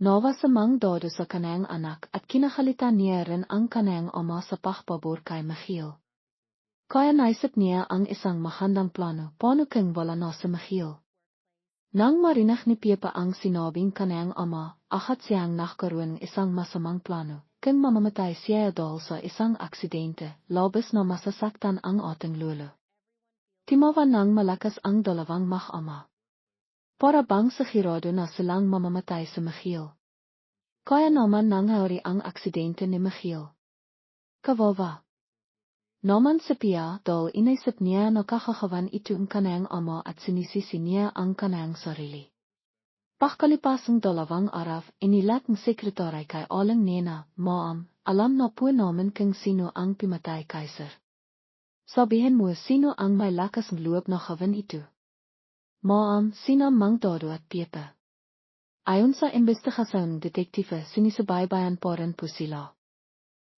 Nawa sa Mang Dodo sa kanayang anak at kinakalitan niya rin ang kanayang ama sa pagpabor kay Michiel. Kaya naisip niya ang isang mahandang plano, paano kung wala na si Michiel. Nang marinig ni Pepe ang sinabing kanayang ama, agad siyang nagkaroon isang masamang plano. Kung mamamatay siya dahil sa isang aksidente, labis na masasaktan ang ating lolo. Timawa nang malakas ang dalawang mag-ama. Para bang sigurado na silang mamamatay si Michiel. Kaya naman nangyari ang aksidente ni Michiel. Kawawa. Naman si Pia dahil inisip niya na kakakawan ito ang kanayang ama at sinisisi niya ang kanayang sarili. Pagkalipasang dalawang araw, inilat ng sekretary kay Aling Nena, Ma'am, alam na po namin kung sino ang pimatay kay Sir. Sabihin mo sino ang may lakas ng loob na gawin ito. Ma'am, sina Mang Dodo at Pepe. Ayon sa investigasyon detektife sinisubaybayan pa rin po sila.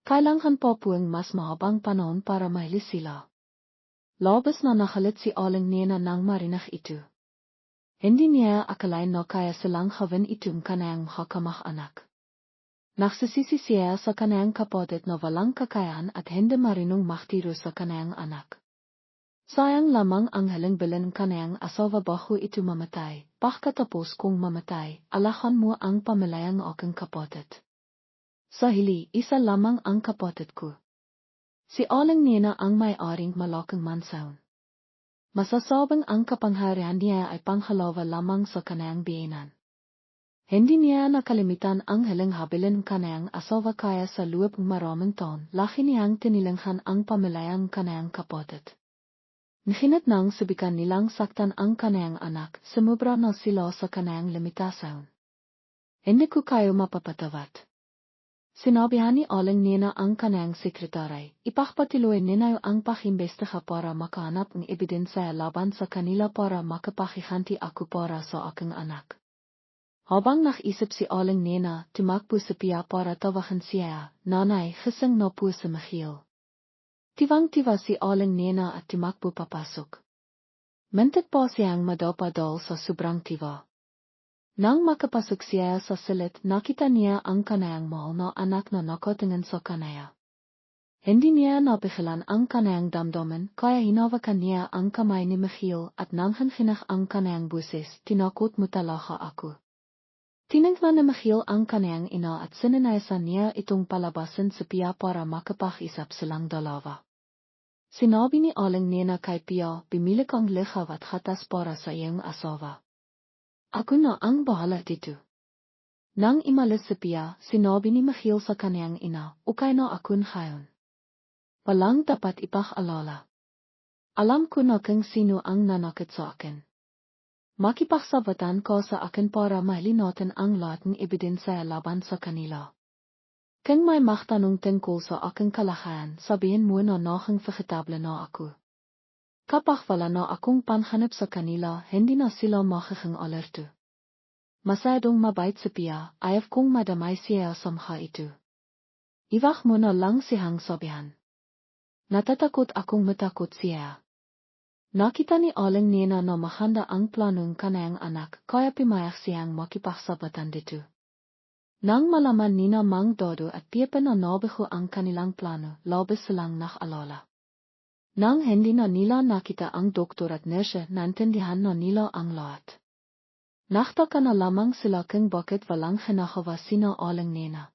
Kailangan pa po ang mas mahabang panahon para mahilis sila. Labis na nakalit si Aling Nena nang marinig ito. Hindi niya akalain na kaya silang gawin itong kanayang hakamag-anak. Nagsisisi siya sa kanayang kapatid na walang kakayahan at hindi marinong maktiro sa kanayang anak. Sayang lamang ang haling-bilin kanayang asawa bago ito mamatay, pagkatapos kung mamatay, alahan mo ang pamilayang aking kapatid. Sa hili, isa lamang ang kapatid ko. Si Aling Nena ang may-aring malaking mansaon. Masasabing ang kapangyarihan niya ay panghalawa lamang sa kanayang biyenan. Hindi niya nakalimitan ang haling habilin kanayang asawa kaya sa loob ng maraming taon, laki niyang tinilanghan ang pamilayang kanayang kapatid. Nahinat nang subikan nilang saktan ang kanayang anak, sumubra na sila sa kanayang limitasyon. Hindi ko kayo mapapatawad. Sinabihan ni Aling Nena ang kanayang sekretary, ipagpatuloy ninayo ang pakimbestiga para makahanap ng ebidensya laban sa kanila para makapakihanti ako para sa aking anak. Habang naisip si Aling Nena, tumakbo si Pia para tawagan siya, nanay, gising na po si Michiel. Tiwang-tiwa si Aling Nena at tumakbo papasok. Mintit pa siyang madapadal sa sobrang tiwa. Nang makapasok siya sa silid, nakita niya ang kanayang mahal na anak na nakatingin sa kanaya. Hindi niya napigilan ang kanayang damdamin, kaya hinawakan niya ang kamay ni Michiel at nang hanginig ang kanayang buses, tinakot mo talaga ako. Tiningnan ni Michiel ang kanayang ina at sininayasan niya itong palabasin sa Pia para makapag-isip silang dalawa. Sinabi ni Aling Nena kay Pia, bimili kang lihaw at gatas para sa iyong asawa. Ako na ang bahala dito. Nang imalis si Pia, sinabi ni Michiel sa kanayang ina, ukay na akong ngayon. Walang dapat ipag-alala. Alam ko na kung sino ang nanakit sa akin. Makipagsabatan ko sa akin para mahalinatin ang lahat ng ebidensya laban sa kanila. Kung may magtanong tungkol sa aking kalagayan, sabihin mo na naging vegetable na ako. Kapag wala na akong panhanap sa kanila, hindi na sila magiging alerto. Masyadong mabait si Pia, ayaw kong madamay siya sa mga ito. Iwag mo na lang siyang sabihan. Natatakot akong matakot siya. Nakita ni Aling Nena na mahanda ang planong kanayang anak, kaya pimayag siyang makipagsabatan dito. Nang malaman nina Mang Dodo at Pepe na nabigo ang kanilang plano, labis silang nakalala. Nang hindi na nila nakita ang doktor at nurse, naintindihan na nila ang lahat. Nachtaka na lamang sila kung bakit walang ginagawa sina Aling Nena.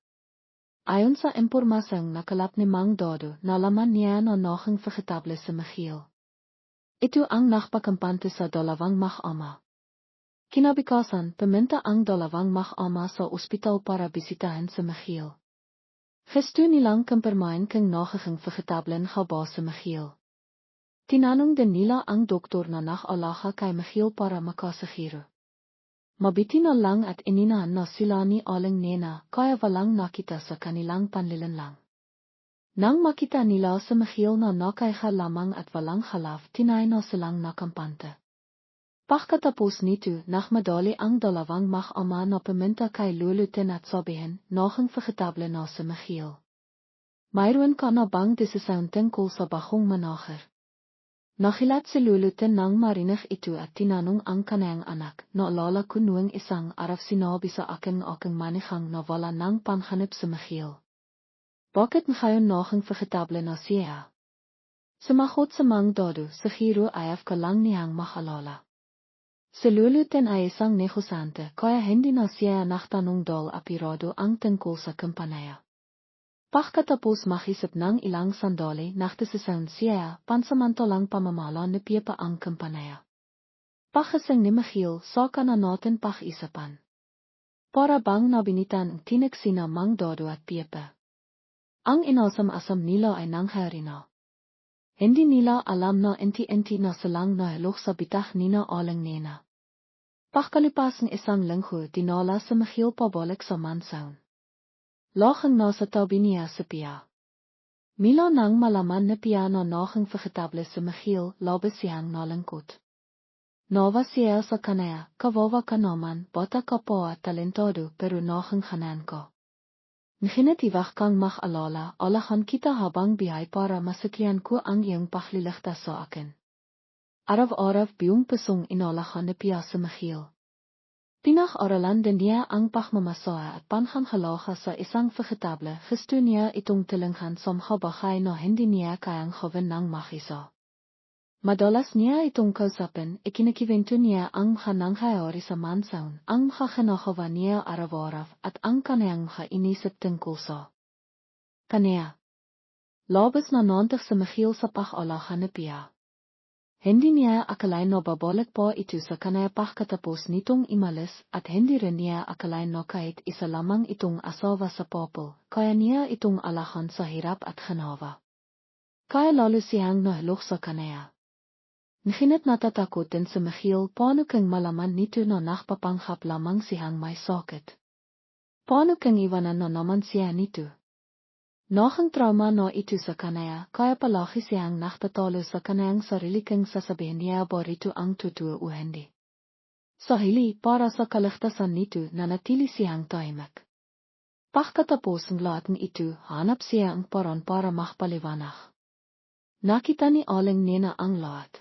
Ayon sa impormasyong nakalap ni Mang Dodo, nalaman niya na naging vegetable si Michiel. Ito ang nagpakampante sa dalawang mag-ama. Kinabukasan, pumunta ang dalawang mag-ama sa ospital para bisitahin si Michiel. Gusto nilang kumpirmahin kung naging vegetable nga ba si Michiel. Tinanong de nila ang doktor na nag-alaga kay Michiel para makasiguro. Mabitin na lang at inina na sila ni aling nena kaya walang nakita sa kanilang panlilinlang. Nang makita nila sa Michiel na nakaiha lamang at walang halaf, tinay na silang nakampante. Pagkatapos nito, nagmadali ang dalawang mag-ama na pumunta kay Lulutin at sabihin, nogang vegetable na si Michiel. Mayroon ka na bang desisyon tungkol sa bagong manager? Nakilat si Lulutin nang marinig ito at tinanong ang kanyang anak, naalala ko noong isang araw sinabi sa aking manigang na wala ng panganib si Michiel. Bakit ngayon nogang vegetable na siya? Sumagot sa mang dodo, siguro ayaw ka lang niyang makalala. Si Lulutin ay isang negosyante, kaya hindi na siya nagtanong dahil apirado ang tungkol sa kumpanya. Pagkatapos mag-isip ng ilang sandali, nagdesisyon siya, pansamantalang pamamala ni Piepa ang kumpanya. Pagkasing ni Michiel, saka na natin pag-isipan. Para bang nabinitan ang tinik sina mang dodo at Piepa. Ang inasam-asam nila ay nangyari na. Hindi nila alam na inti-inti na silang nahulog sa bitag nina aling nena. Pagkalipas ng isang linggo, dinala si Michiel pabalik sa mansaon. Lagang nasa tabi niya si Pia. Mila nang malaman na Pia na nogang vegetable si Michiel, labis siyang nalangkot. Nawa siya sa kanya, kawawa ka naman, bata ka po at talentado pero nogang hanan ko. Nginitiwag kang mag-alala, alahan kita habang bihay para masiklian ko ang iyong pagliligtas sa akin. Araw-araw biyong pusong inalahan ni Pia si Michiel. Pinag-aralan din niya ang pagmamasoa at panghalaga sa isang vegetable, gusto niya itong tilinghan samhabagay na hindi niya kayang gawin ng mag-isa. Madalas niya itong kausapin, ikinikwento niya ang nangyayari sa mansaon, ang ginagawa niya araw-araw at ang kanyang iniisip tungkol sa kanya. Labis na nantig si Michiel sa pag-alaga ni Pia. Hindi niya akalain na babalik pa ito sa kanya pagkatapos nitong imalis at hindi rin niya akalain na kahit isa lamang itong asawa sa popol, kaya niya itong alahan sa hirap at ginawa. Kaya lalo siyang nahulog sa kanya. Ngunit natatakot din si Michiel paano kung malaman nito na nagpapanggap lamang siyang may sakit. Paano kung iwanan na naman siya nito? Nogang trauma na ito sa kanya, kaya palagi siyang nagtatalo sa kanyang sarili kung sasabihin niya ba rito ang totoo o hindi. Sa hili, para sa kaligtasan nito, nanatili siyang tahimik. Pagkatapos ng lahat ng ito, hanap siya ang paraan para magpaliwanag. Nakita ni aling nena ang lahat.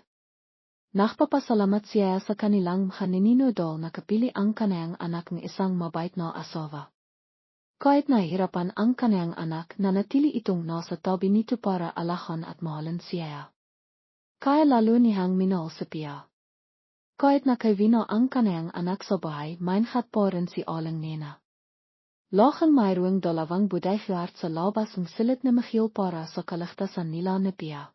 Nagpapasalamat siya sa kanilang kaninino dahil nakapili ang kanyang anak ng isang mabait na asawa. Kahit nahihirapan ang kanyang anak, nanatili itong nasa tabi nito para alahan at mahalin siya. Kaya lalo niyang minahal si Pia. Kahit nakaiwina ang kanyang anak sa bahay, maingat pa rin si aling nena. Lagang mayroong dalawang bodyguard sa labas ng silid ni Michiel para sa kaligtasan nila ni Pia.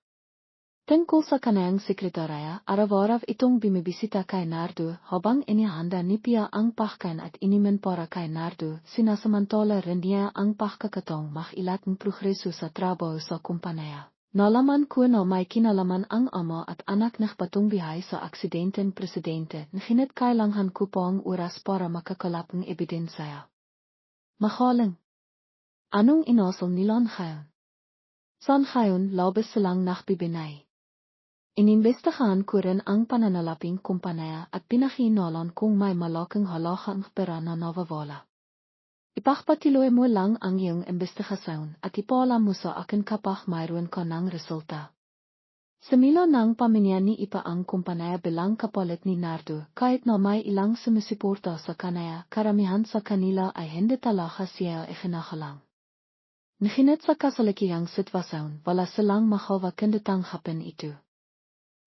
Tungkol sa kanyang sekretarya, araw-araw itong bumibisita kay Nardo habang inihanda ni Pia ang pagkain at inimin para kay Nardo, sinasamantala rin niya ang pagkakataong mag-ilat ng progreso sa trabaho sa kumpanya. Nalaman ko na may kinalaman ang ama at anak ng patungbihay sa aksidenteng presidente, ngunit kailangan ko pa ang oras para makakalap ng ebidensya. Mahaling. Anong inasal nila ngayon? Saan ngayon labis silang nagbibinay? Inimbestigahan ko rin ang pananalaping kumpanya at pinahinalan kung may malaking halagang pera na nawawala. Ipagpatuloy mo lang ang iyong imbestigasyon at ipaalam mo sa akin kapag mayroon ka ng resulta. Simula ng pamilya ni Ipa ang kumpanya bilang kapalit ni Nardo, kahit na may ilang sumisuporta sa kanya, karamihan sa kanila ay hindi talaga siya ikinakalang. Ngunit sa kasalukuyang sitwasyon, wala silang magawa kundi tanggapin ito.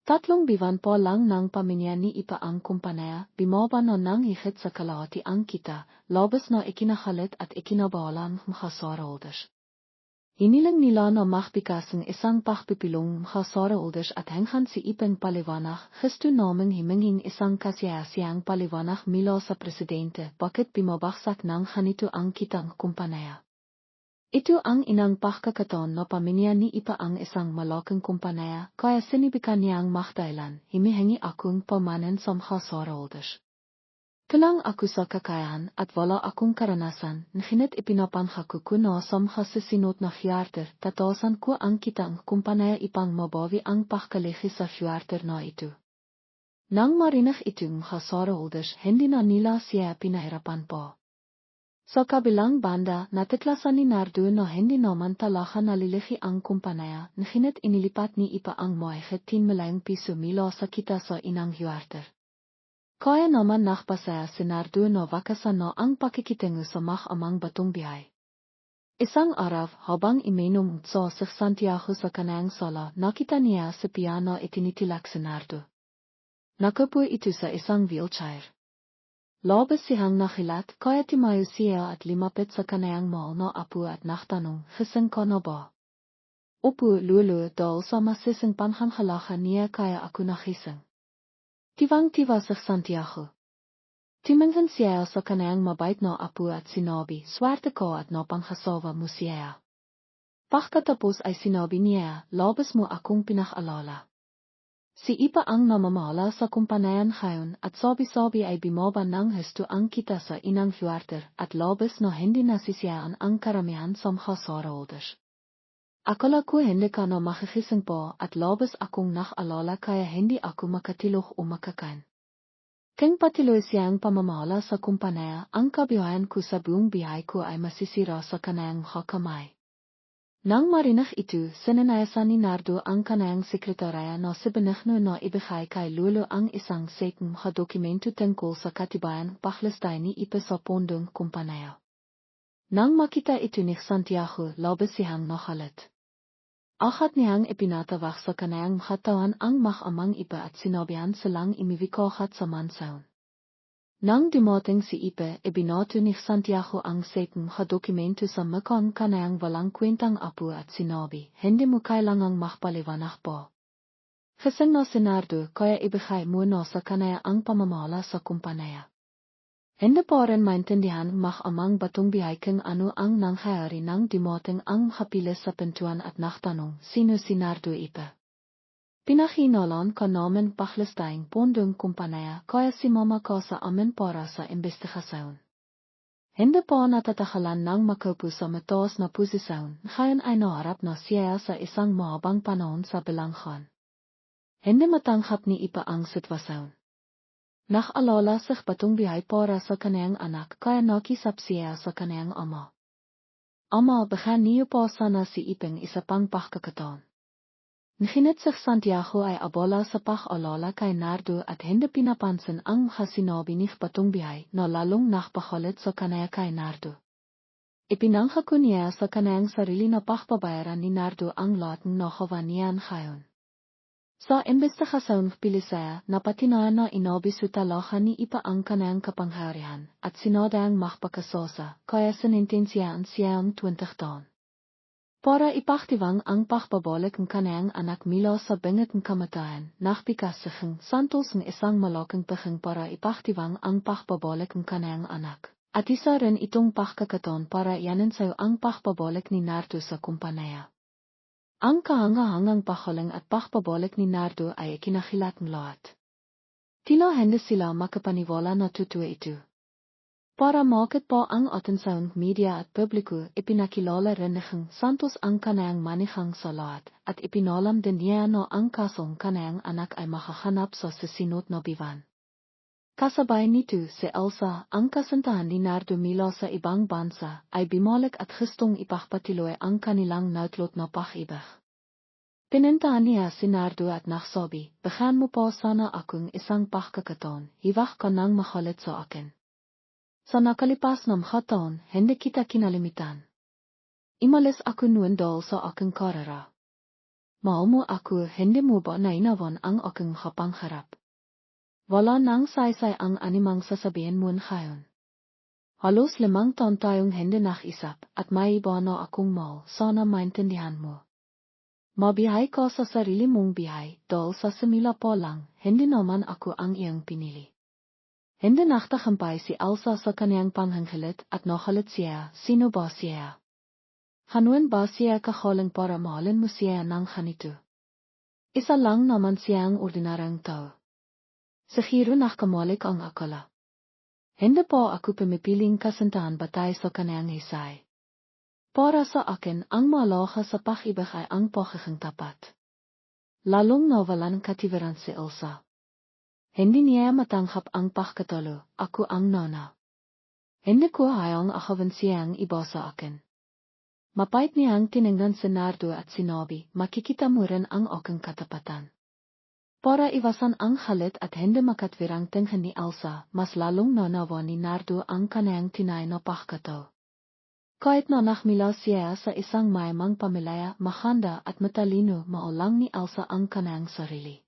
3 buwan pa lang ng pamilya ni Ipa ang kumpanya, bumaba na ng higit sa kalahati ang kita, labis na ikinahalit at ikinabawalan ng mga shareholders. Hiniling nila na magbigay ng isang pagpipilong mga shareholders at hanggang si Ipang paliwanag, gusto naming himinging isang kasiyasiyang paliwanag mula sa presidente bakit bumabagsak ng ganito ang kitang kumpanya. Itu ang inang pagkakataon no paminya ni ipa ang isang malaking kumpanya, kaya sinibikan niya ang magdailan, himihingi akong pamanen somha soroldes. Kulang ako sa kakayahan at wala akong karanasan, nginit ipinapanha ko kuno somha sa sinot na fiyarter, tatawasan ko ang kita ang kumpanya ipang mabawi ang pagkalegi sa fiyarter na ito. Nang marinig ito mga soroldes, hindi na nila siya pinahirapan po. Sa kabilang banda, natiklasan ni Nardo na hindi naman talaga nalilihi ang kumpanya, ngunit inilipat ni ipa ang mahigit 10 milyong piso mula sa kita sa inang huarter. Kaya naman nakpasaya si Nardo na wakasan na ang pakikitingo sa amang batong bihay. Isang araw, habang iminom sa Santiago sa kanang sala, nakita niya sa piano itinitilak si Nardo. Nakapo ito sa isang wheelchair. Labas siyang nakilat, kaya timayo siya at limapit sa kanayang mahal na apo at naktanong, gising ka na ba? Opo, lolo, dahil sa masising panghangalakan niya kaya ako nagising. Tiwang-tiwa sa Santiago. Tumingin siya sa kanayang mabait na apo at sinabi, swerte ka at napanghasawa mo siya. Pagkatapos ay sinabi niya, labas mo akong pinag-alala. Si ipa ang namamala sa kumpanayan ngayon at sabi-sabi ay bumaba ng husto ang kita sa inang huarter at labas na hindi nasisiyaan ang karamihan sa mga soroldes. Akala ko hindi ka na makigising po at labas akong nak-alala kaya hindi ako makatilog o makakain. Kung patuloy siyang pamamala sa kumpanya, ang kabiyahan ko sa buong bihay ko ay masisira sa kanayang mga kamay. Nang marinig ito, sinanayasan ni Nardo ang kanayang sekretarya na sibinigno na ibigay kay Lolo ang isang sekong mga dokumento tungkol sa katibayan paglastay ni ipa sa pondong kumpanya. Nang makita ito ni Santiago, labas siyang nakalit. Akat niyang ipinatawag sa kanayang katawan ang amang ipa at sinabihan silang imiwikohat sa mansaon. Nang dumating si Ipe, ibinato ni Santiago ang sekong dokumento sa makon kanayang walang kwentang apo at sinabi, hindi mo kailangang makpaliwanag po. Gising na si Nardo, kaya ibigay mo na sa kanaya ang pamamala sa kumpanya. Hindi pa rin maintindihan amang batong bihay kung ano ang nangyayari nang dumating ang hapilis sa pintuan at naktanong, sino si Nardo Ipe. Pinahinalan ka namin paglastayang pondong kumpanya kaya si mama ka sa amin para sa investigasyon. Hindi pa natatakalan ng makaupo sa mataas na posisyon, ngayon ay naharap na siya sa isang mahabang panahon sa bilanghan. Hindi matanghap ni ipa ang sitwasyon. Nakalala sa batong bihay para sa kaniyang anak kaya nakisap siya sa kaniyang ama. Ama, baka niyo pa sana si iping isa pang pagkakataon. Ngunit si Santiago ay abala sa pag-alala kay Nardo at hindi pinapansin ang sinabi ni batong bihay na lalong nakpakulit sa kanaya kay Nardo. Ipinangako niya sa kanayang sarili na pagpabayaran ni Nardo ang lahat ng nakawa niyan ngayon. Sa investigasyon pilisaya, napatinayan na inabiso talaga ni ipa ang kanayang kapangyarihan at sinadayang makpakasosa kaya sinintensiyaan siya ang 20 taon. Para ipaktiwang ang pagbabalik ng kanayang anak mula sa bingit ng kamatayan, nakpikasihing santos ng isang malaking pahing para ipaktiwang ang pagbabalik ng kanayang anak. At isa rin itong pagkakataon para ianin sa'yo ang pagbabalik ni Nardo sa kumpanya. Ang kahangahangang pahaling at pagbabalik ni Nardo ay ikinakilat ng lahat. Tila hindi sila makapaniwala na totoo ito. Para makit pa ang atensyon media at publiko, ipinakilala rin ng santos ang kanayang manihang sa lahat, at ipinalam din niya na ang kasong kanayang anak ay makahanap sa sisinot na biwan. Kasabay nito si Elsa, ang kasintahan ni Nardo mula sa ibang bansa, ay bumalik at gustong ipagpatuloy ang kanilang nautlot na pag-ibig. Pinintahan niya si Nardo at nagsabi, bigyan mo pa sana akong isang pagkakataon, hiwag ka nang mahalit sa akin. Sa nakalipas ng taon, hindi kita kinalimitan. Imalis ako noon dahil sa aking karera. Mahal mo ako, hindi mo ba nainawan ang aking pangarap? Wala nang saysay ang animang sasabihin mo ngayon. Halos 5 taon tayong hindi nakisap at may iba na akong mahal, sana maintindihan mo. Mabihay ka sa sarili mong bihay dahil sa simula pa lang, hindi naman ako ang iyong pinili. Hindi naktahampay si Elsa sa kaniyang panghanghalit at nakalit siya, sino ba siya? Hanoon ba siya kagaling para mahalin mo siya nang ganito. Isa lang naman siyang ordinaryong tao. Siguro nakamalik ang akala. Hindi po ako pumipiling kasintahan batay sa kanyang hisay. Para sa akin, ang malaga sa pag-ibig ay ang pagiging tapat. Lalong na walang katiwiran si Elsa. Hindi niya matanggap ang pagkatalo, ako ang nana. Hindi ko hayang akawin siyang iba sa akin. Mapait niyang tiningnan si Nardo at sinabi, makikita mo rin ang aking katapatan. Para iwasan ang halit at hindi makatwirang tingin ni Elsa, mas lalong nanawa ni Nardo ang kanyang tinay na pagkatao. Kahit na nakmila siya sa isang mayamang pamilya, mahanda at matalino, maulang ni Elsa ang kanyang sarili.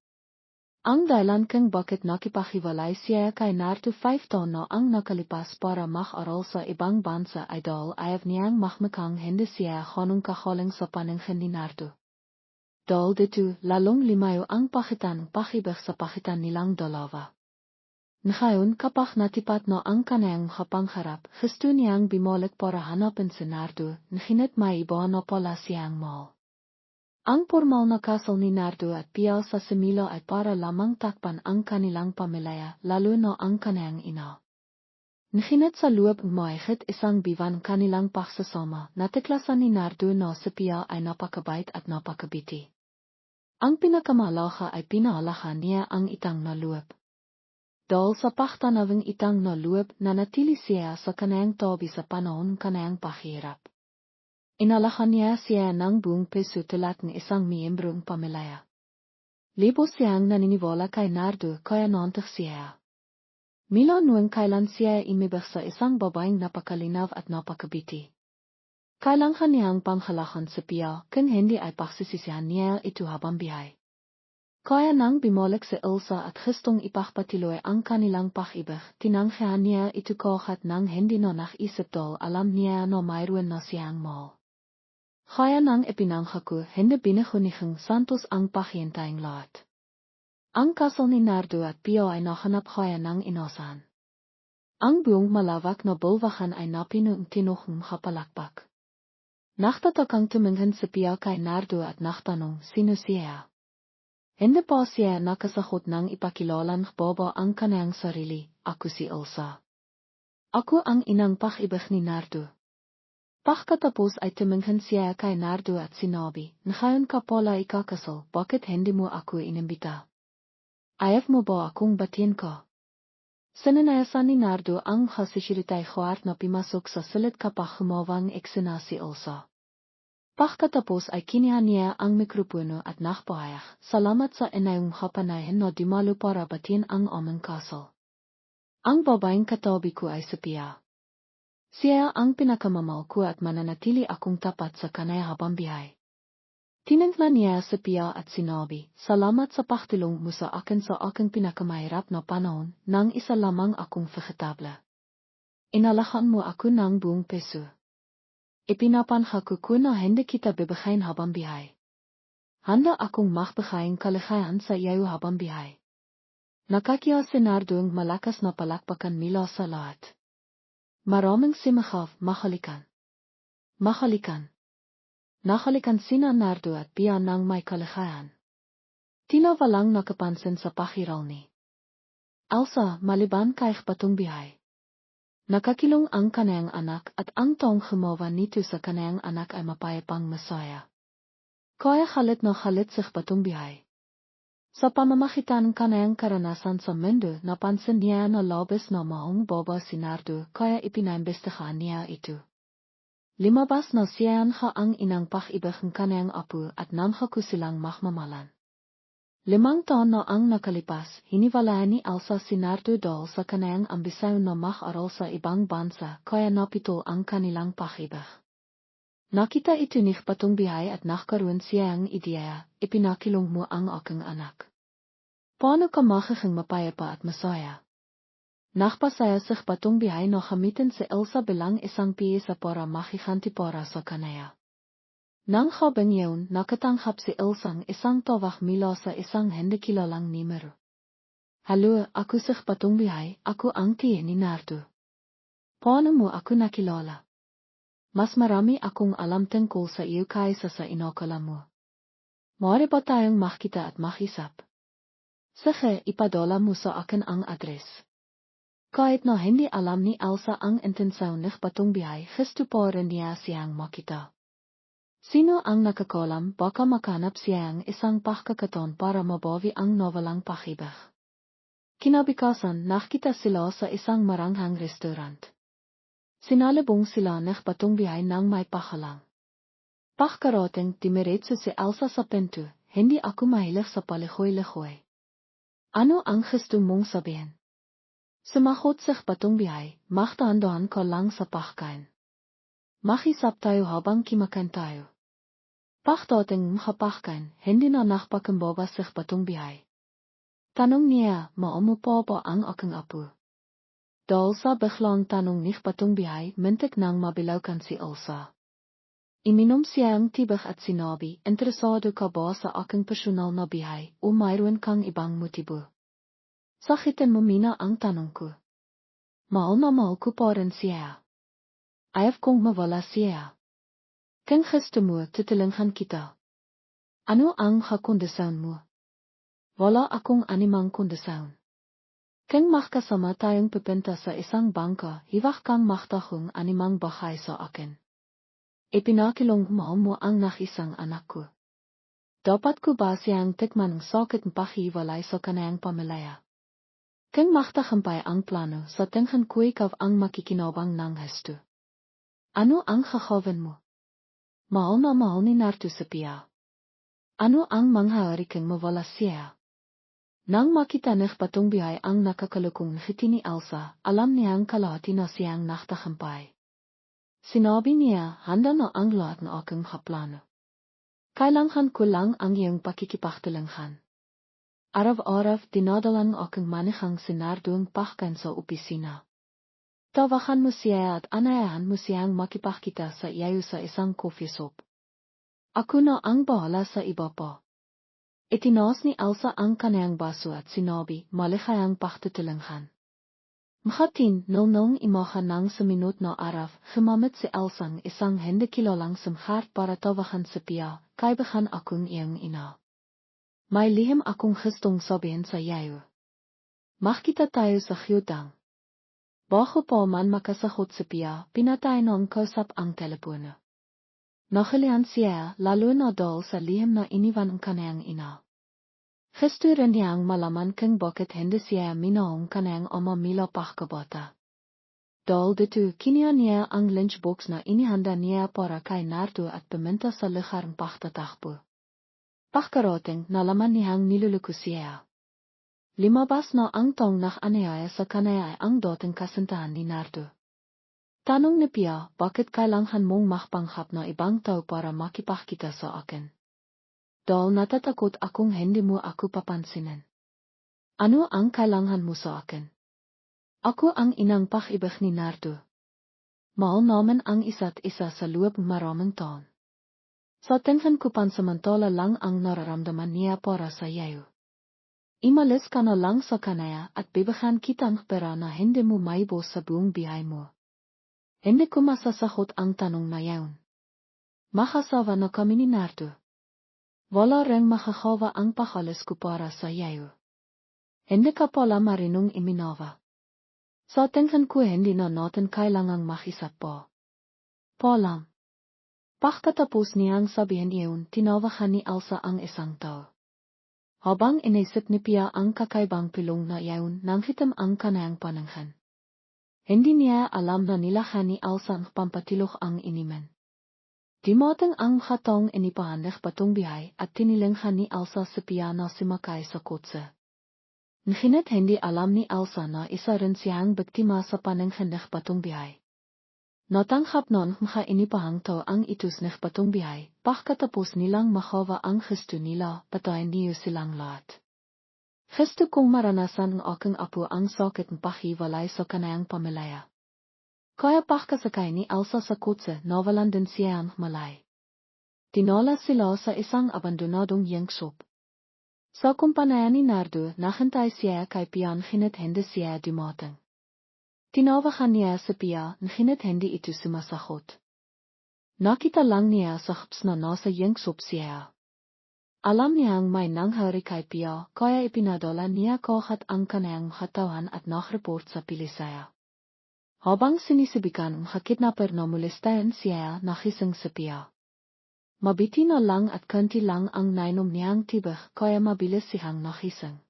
Ang dahilan kung bakit nakipahiwalay siya kay Nardo 5 taon na ang nakalipas para mag-aral sa ibang bansa ay dahil ayaw niyang makmakang hindi siya ganong kagaling sa paningin ni Nardo. Dahil dito, lalong limayo ang pag-ibig sa pagitan nilang dalawa. Ngayon kapag natipat na ang kanyang kapangharap, gusto niyang bumalik para hanapin si Nardo, ngunit may iba na pala siyang mahal. Ang formal na kasal ni Nardo at Pia sa simila ay para lamang takpan ang kanilang pamilya, lalo na ang kanyang ina. Ngunit sa loob ng mahigit isang biwan kanilang pagsasama, natiklasan ni Nardo na si Pia ay napakabait at napakabiti. Ang pinakamalaga ay pinahalahan niya ang itang na loob. Dahil sa pagtanawang itang na loob, nanatili siya sa kanyang tabi sa panahon kanyang paghirap. Inalahan niya siya ng buong puso tulad ng isang miyembrong pamilya. Libo siyang naniniwala kay Nardo kaya nantig siya. Mila noong kailan siya imibig sa isang babaeng napakalinaw at napakabiti. Kailangan niyang panghalakan sa Pia kung hindi ay pagsisisihan niya ito habang bihay. Kaya nang bumalik si Elsa at gustong ipagpatuloy ang kanilang pag-ibig, tinanggihan niya ito kahit nang hindi na naisip dahil alam niya na mayroon na siyang mahal. Kaya nang ipinangako, hindi binahunihing santos ang paghihintaying lahat. Ang kasal ni Nardo at Pia ay nahanap kaya nang inasahan. Ang buong malawak na bulwakan ay napinuong kapalakpak. Nagtatakang tumingin si Pia kay Nardo at nagtanong, sino siya? Hindi pa siya nakasagot ng ipakilalang baba ang kanyang sarili, ako si Elsa. Ako ang inang pag-ibig ni Nardo. Pagkatapos ay tumingin siya kay Nardo at sinabi, ngayon ka pala ikakasal, bakit hindi mo ako inimbita? Ayaw mo ba akong batiin ka? Sinanayasan ni Nardo ang hasikiritay huwart na pimasok sa sulit kapag humawang eksena si Elsa. Pagkatapos ay kiniha niya ang mikropono at nagpahayag, salamat sa inyong kapanahin na dumalo para batiin ang aming kasal. Ang babaeng katabi ko ay si Pia. Siya ang pinakamamahal ko at mananatili akong tapat sa kanya habang bihay. Tiningnan niya si Pia at sinabi, salamat sa pagtulong mo sa akin sa aking pinakamahirap na panahon, nang isa lamang akong vegetable. Inalahan mo ako ng buong puso. Ipinapanghako ko na hindi kita bibigyan habang bihay. Handa akong magbigay kaligayahan sa iyo habang bihay. Nakakiya si Nardo ang malakas na palakpakan mula sa lahat. Maraming simakaw, mahalikan. Mahalikan. Nahalikan sina Nardo at Pia ng may kaligayahan. Tila walang nakapansin sa pahiral ni Elsa maliban kay patong bihay. Nakakilong ang kanyang anak at ang taong gumawa nito sa kanyang anak ay mapayapang Masaya. Kaya halit na halit sa patong bihay. Sa pamamagitan ng kanyang karanasan sa mundo, napansin niya na labis na maong baba si Nardo kaya ipinaimbestigahan niya ito. Limabas na siyan ang inang pag-ibig ng kanyang apo at namhako silang mahmamalan. 5 taon na ang nakalipas, hiniwalayan ni Elsa si Nardo dahil sa kanyang ambisyon na mag-aral sa ibang bansa kaya napitol ang kanilang pag-ibig. Nakita ito ni patong bihay at nagkaroon siya ang ideya, ipinakilong mo ang aking anak. Paano ka magiging mapayapa at masaya? Nagpasaya sa patong bihay na gamitin si Elsa bilang isang piyesa para makikanti para sa kanaya. Nang habang yun, nakatanghap si Elsang isang tawag mula sa isang hindi kilalang numero. Halo, ako si patong bihay, ako ang tiya ni Nardo. Paano mo ako nakilala? mas marami akong alam tungkol sa iyo kaysa sa inakala mo. Maaari ba tayong makita at makisap? Sige, ipadala mo sa akin ang address. Kahit na hindi alam ni Elsa ang intensyon ng patungbihay, gusto pa rin niya siyang makita. Sino ang nakakalam baka makanap siyang isang pagkakataon para mabawi ang novelang pag-ibig. Kinabukasan, nakita sila sa isang maranghang restaurant. Sinalubong sila ng patungbihay ng may pahalang. Pagkarating, dimiretso si Elsa sa pinto, hindi ako mahilig sa paligoy-ligoy. Ano ang gusto mong sabihin? Sumagot si patungbihay, magdahan-dahan ka lang sa pagkain. Makisap tayo habang kumakain tayo. Pagdating makapagkain, hindi na nakpakambaba si patungbihay. Tanong niya, maamu pa ba ang aking apo? Dahil sa biglang tanong ni patungbihay, mintik nang mabilaukan si Elsa. Iminom siyang tibig at sinabi, interesado ka ba sa aking personal na bihay o mayroon kang ibang motibo? Sakitin mo mina ang tanong ko. Mahal na mahal ko pa rin siya. Ayaw kong mawala siya. Kung gusto mo, tutulungan kita. Ano ang kondisyon mo? Wala akong animang kondisyon. Kung makasama tayong pupunta sa isang bangka, hiwag kang magtahong animang bahay sa akin. Ipinakilong mo ang nakisang anak ko. Dapat ko ba siyang tikman ng sakit ng pahiwalay sa kanayang pamilya? Kung magtagumpay ang plano, sa tingin ko ikaw ang makikinabang ng husto. Ano ang gagawin mo? Mahal na mahal ni Nardo si Pia. Ano ang mangyayari kung mawala siya? Nang makita ng patungbihay ang nakakalukong ngiti ni Elsa, alam niyang kalahati na siyang nagtagumpay. Sinabi niya, handa na ang lahat na aking plano. Kailangan ko lang ang iyong pakikipagtulungan. Araw-araw dinadalang aking manihang si Nardo ang pagkain sa opisina. Tawagan mo siya at anayahan mo siyang makipagkita sa iyo sa isang coffee shop. Ako na ang bahala sa iba pa. Itinaas ni Elsa ang kanayang baso at sinabi, maligayang pagtutulungan. Makatin, nung imahan ng sa minut na araw, gumamit si Elsa ng isang hindi kilalang simhart para tawagan si Pia, kaibigan akong iyong ina. May lihim akong gustong sabihin sa iyo. Makita tayo sa hyudang. Bago pa man makasagot si Pia, pinatay ng kausap ang telepono. Nakalihan siya, lalo na dahil sa lihim na iniwan ang kanayang ina. Gusto rin niyang malaman kung bakit hindi siya minahong kanayang ama mila pagkabata. Dahil dito, kiniha niya ang lunchbox na inihanda niya para kay Nardo at paminta sa lugar ng pagtatakbo. Pagkarating, nalaman niyang niluluko siya. Limabas na ang tong nak-anayaya sa kanaya ang dating kasintahan ni Nardo. Tanong ni Pia, bakit kailangan mong makpanghap na ibang tao para makipagkita sa akin? Dahil natatakot akong hindi mo ako papansinin. Ano ang kailangan mo sa akin? Ako ang inang pag-ibig ni Nardo. Mahal naman ang isa't isa sa loob maraming taon. Sa tingin ko pansamantala lang ang nararamdaman niya para sa iyo. Imalis ka na lang sa kanaya at bibigyan kitang pera na hindi mo maibos sa buong bihay mo. Hindi ko masasagot ang tanong na yaon. Makasawa na kami ni Nardo. Wala ring makakawa ang pakalis ko para sa iyo. Hindi ka pala marinong iminawa. Sa tingin ko hindi na natin kailangang makisap pa. Palam. Pagkatapos niyang sabihin iyon, tinawagan ni Elsa ang isang tao. Habang inisip ni Pia ang kakaibang pilong na iyon, nanghitam ang kanayang pananghan. Hindi niya alam na nilahan ni Elsa ang pampatilok ang iniman. Dimatang ang hatong inipahan ng patungbihay at tinilinghan ni Elsa si Pia na sumakay sa kotse. Ngunit hindi alam ni Elsa na isa rin siyang biktima sa pananghan ng patungbihay. Natanghap nun mga inipahang tao ang itus ng patungbihay, pagkatapos nilang makawa ang gusto nila, patayin niyo silang lahat. Gusto kong maranasan ng aking apo ang sakit ng pahiwalay sa kanayang pamilya. Kaya pagkasakay ni Elsa sa kotse, nawalan din siya ang malay. Dinala sila sa isang abandonadong yankshop. Sa kumpanya ni Nardo, naghintay siya kay Pia ngunit hindi siya dumating. Tinawagan niya si Pia ngunit hindi ito sumasagot. Nakita lang niya sa hps na nasa yengsup siya. Alam niyang may nangyari kay Pia, kaya ipinadala niya kahat ang kanyang katawan at nagreport sa pilisaya. Habang sinisibikan ang kidnapper na molestayan siya, nakising si Pia. Mabiti na lang at kanti lang ang nainom niyang tibak, kaya mabilis siyang nakising.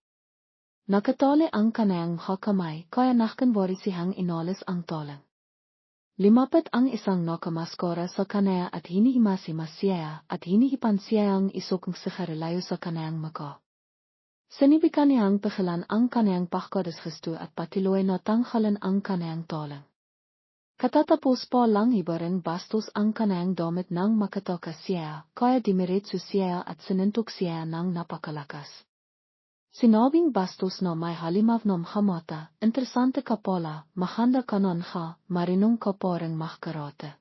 Nakatali ang kanyang kamay, kaya nakanwari siyang inalis ang talang. Limapat ang isang nakamaskara sa kanya at hinihimasimas siya at hinihipan siyang isukong sikarelayo sa kanyang maka. Sinibikan niyang pakilan ang kanyang pakadasgistu at patiloy na tanghalan ang kanyang talang. Katatapos pa lang ibarin bastos ang kanyang damit nang makataka siya, kaya dimiretso siya at sinuntok siya ng napakalakas. Sinabing bastos na may halimaw ng hamata, interesante ka pala, mahanda ka nun ka, marinong ka parang mahkarate.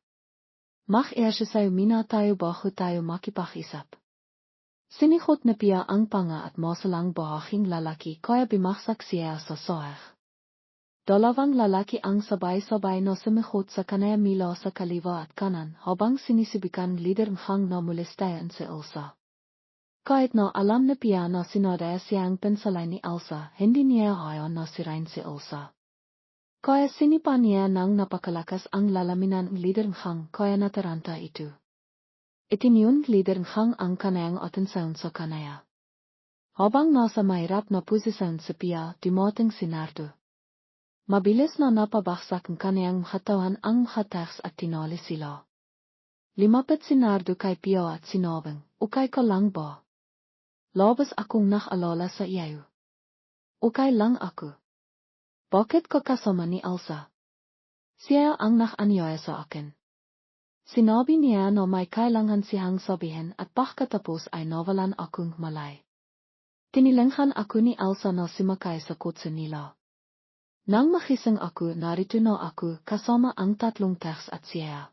Mag-eersya sa'yo mina tayo bago tayo makipag-isap. Sinihot na Pia ang panga at masalang bahaging lalaki kaya bimaksak siya sa sohar. Dalawang lalaki ang sabay-sabay na sumihot sa kanya mila sa kaliwa at kanan habang sinisibikan lider hang na molestayan si Elsa. Kahit na alam na Pia na sinadaya siyang pensalay ni Elsa, hindi niya ayaw na sirain si Elsa. Kaya sinipa niya nang napakalakas ang lalaminan ng lider hang kaya nataranta ito. Itiniyun lider hang ang kanayang atensayon sa kanaya. Habang nasa mahirap na posisyon si Pia, dumating si Nardo. Mabilis na napabaksak ang kanayang katawan ang haters at tinali sila. Limapit si Nardo kay Pia at sinabing, "Okay ka lang ba? Labas akong nakalala sa iyo. Okay lang ako. Bakit ka kasama ni Elsa? Siya ang nakanyaya sa akin." Sinabi niya na may kailangan siyang sabihin at pagkatapos ay nawalan akong malay. Tinilanghan ako ni Elsa na sumakay sa kotse nila. Nang makising ako, narito na ako kasama ang tatlong ters at siya.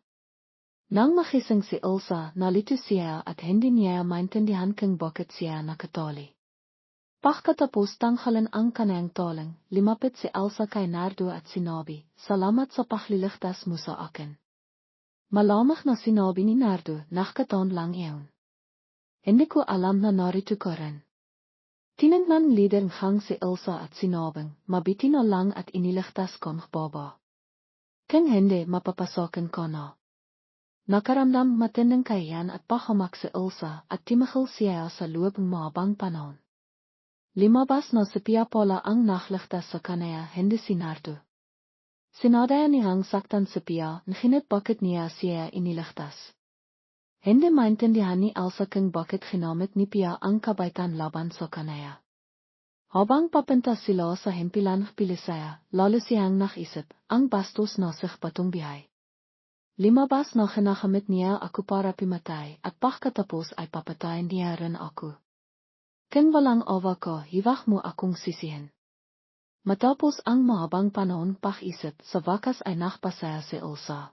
Nang makising si Elsa, nalito siya at hindi niya maintindihan kung bakit siya nakatali. Pagkatapos tanghalan ang kanyang talang, limapit si Elsa kay Nardo at sinabi, "Salamat sa pagliligtas mo sa akin." Malamang na sinabi ni Nardo, "Nakakataon lang iyon. Hindi ko alam na narito ka rin." Tinignan lider hang si Elsa at sinabing, "Mabiti na lang at iniligtas kong baba. Kung hindi, mapapasokan ka na." Nakaramdam matinding kahiyan at pahamak si Elsa at timahal siya sa loob ng mahabang panahon. Limabas na si Pia pala ang nakligtas sa kanaya, hindi si Nardo. Sinadaya niyang saktan si Pia, ngunit bakit niya siya iniligtas. Hindi maintindihan ni Elsa kung bakit ginamit ni Pia ang kabaitan laban sa kanaya. Habang papunta sila sa himpilan pilisaya, lalo siyang nakisip, ang bastos na sich patungbihay. Limabas na ginagamit niya ako para pimatay at pagkatapos ay papatayin niya rin ako. Kung walang awa ko, hiwag mo akong sisihin. Matapos ang mahabang panahon pag-isip, sa wakas ay nakpasaya si Elsa.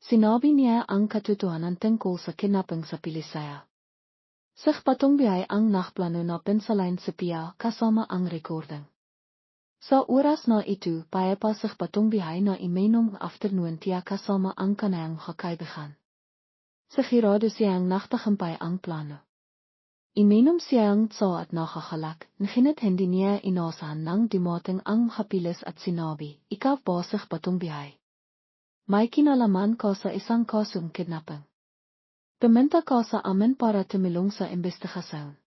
Sinabi niya ang katotohanan tungkol sa kidnapping sa pilisaya. Sich patungbihay ang nakplano na pensalain si Pia kasama ang recording. Sa oras na ito, payapa sich patungbihay na iminom afternoon tiya kasama ang kanayang kakaibigan. Sigurado siyang naktagumpay ang plano. Iminom siyang tso at nakakalak, ngunit hindi niya inasahan nang dumating ang hapilis at sinabi, "Ikaw ba sich patungbihay? May kinalaman ka sa isang kasong kidnapping. Pumunta ka sa amin para tumulong sa investigasyon."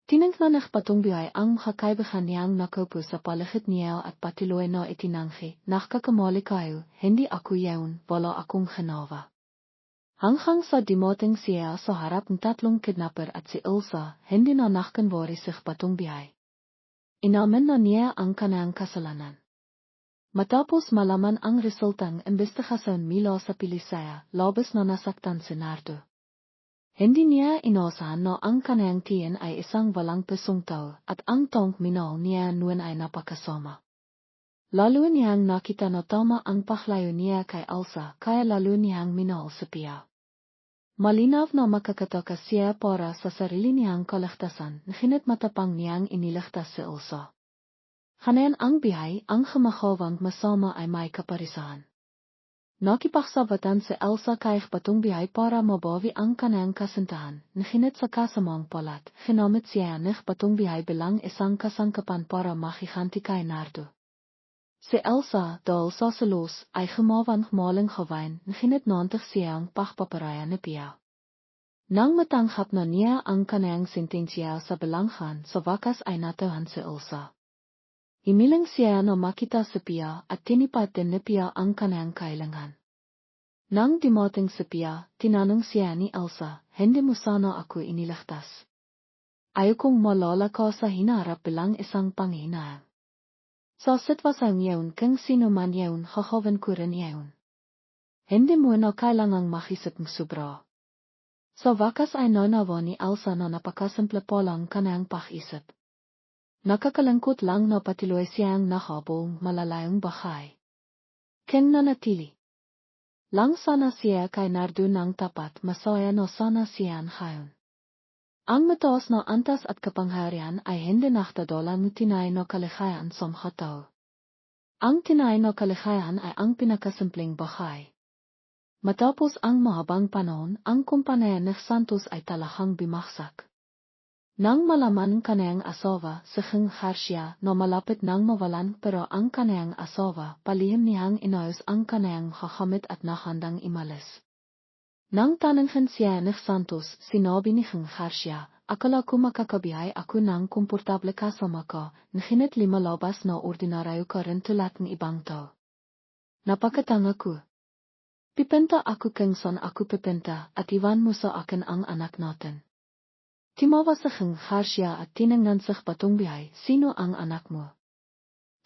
Tinignan ng patungbihay ang kakaibigan niyang nakaupo sa paligid niya at patiloy na itinanggi, "Nakakamali kayo, hindi ako yaon, wala akong ginawa." Hanggang sa dumating siya sa harap ng tatlong kidnapper at si Elsa, hindi na nakanwari sich patungbihay. Inamin na niya ang kanang kasalanan. Matapos malaman ang resultang investigasyon mula sa pilisaya, labas na nasaktan si Nardo. Hindi niya inasahan na ang kanayang tiyan ay isang walang pusong tao at ang tong minahal niya noon ay napakasama. Lalo niyang nakita na tama ang paklayo niya kay Elsa kaya lalo niyang minahal si Pia. Malinaw na makakataka siya para sa sarili niyang kaligtasan, ngunit matapang niyang iniligtas si Elsa. Kanayan ang bihay, ang kamakawang masama ay may kaparisahan. Nakipaksa watan se Elsa kaig patong bihai para mabawi ang kanang kasintahan, nginit sa kasamang palat, ginamit siya nig patong bihai belang isang kasangkapan para makiganti kay Nardo. Si Elsa, dal sa selos, ay gumawan maling gewijn, nginit 90 siyang pagpaparaya na piya. Nang matanggap na niya ang kanang sentensya sa belanghan, sa wakas ay natauhan si Elsa. Imiling siya na makita sa piya at tinipat din ni piya ang kanang kailangan. Nang dumating sa piya, tinanong siya ni Elsa, hindi mo sana ako iniligtas. Ayokong malala ka sa hinarap bilang isang panghinaan. Sa sitwasyon yaon kung sino man yaon hahawan ko rin yaon. Hindi mo na kailangang makisip ng sobra. Sa wakas ay nanawa ni Elsa na napakasimple pa lang kanang pakisip. Nakakalangkot lang na patuloy siyang nahabong malalayong bahay. Ken nanatili. Lang sana siya kay Nardo ng tapat masaya no sana siyan hayon. Ang mataas na antas at kapangyarihan ay hindi nakdadala ng tinay na kaligayahan sa mga tao. Ang tinay na kaligayahan ay ang pinakasimpleng bahay. Matapos ang mahabang panahon, ang kumpanya ng Santos ay talahang bimaksak. Nang malaman kanayang asawa, sikhing Garcia na malapit nang mawalan pero ang kanayang asawa, palihim niyang inayos ang kanayang kakamit at nahandang imalis. Nang tanungin siya ng Santos, sinabi ni Garcia, akala ko makakabihay ako ng komportable kasama ka, ngunit lumalabas na ordinaryo ka rin tulad ng ibang tao. Napakatanga ko. Pipinta ako kung saan ako pipinta at iwan mo sa akin ang anak natin. Timawa sa Garcia at tinangnan sa patong bihay, sino ang anak mo?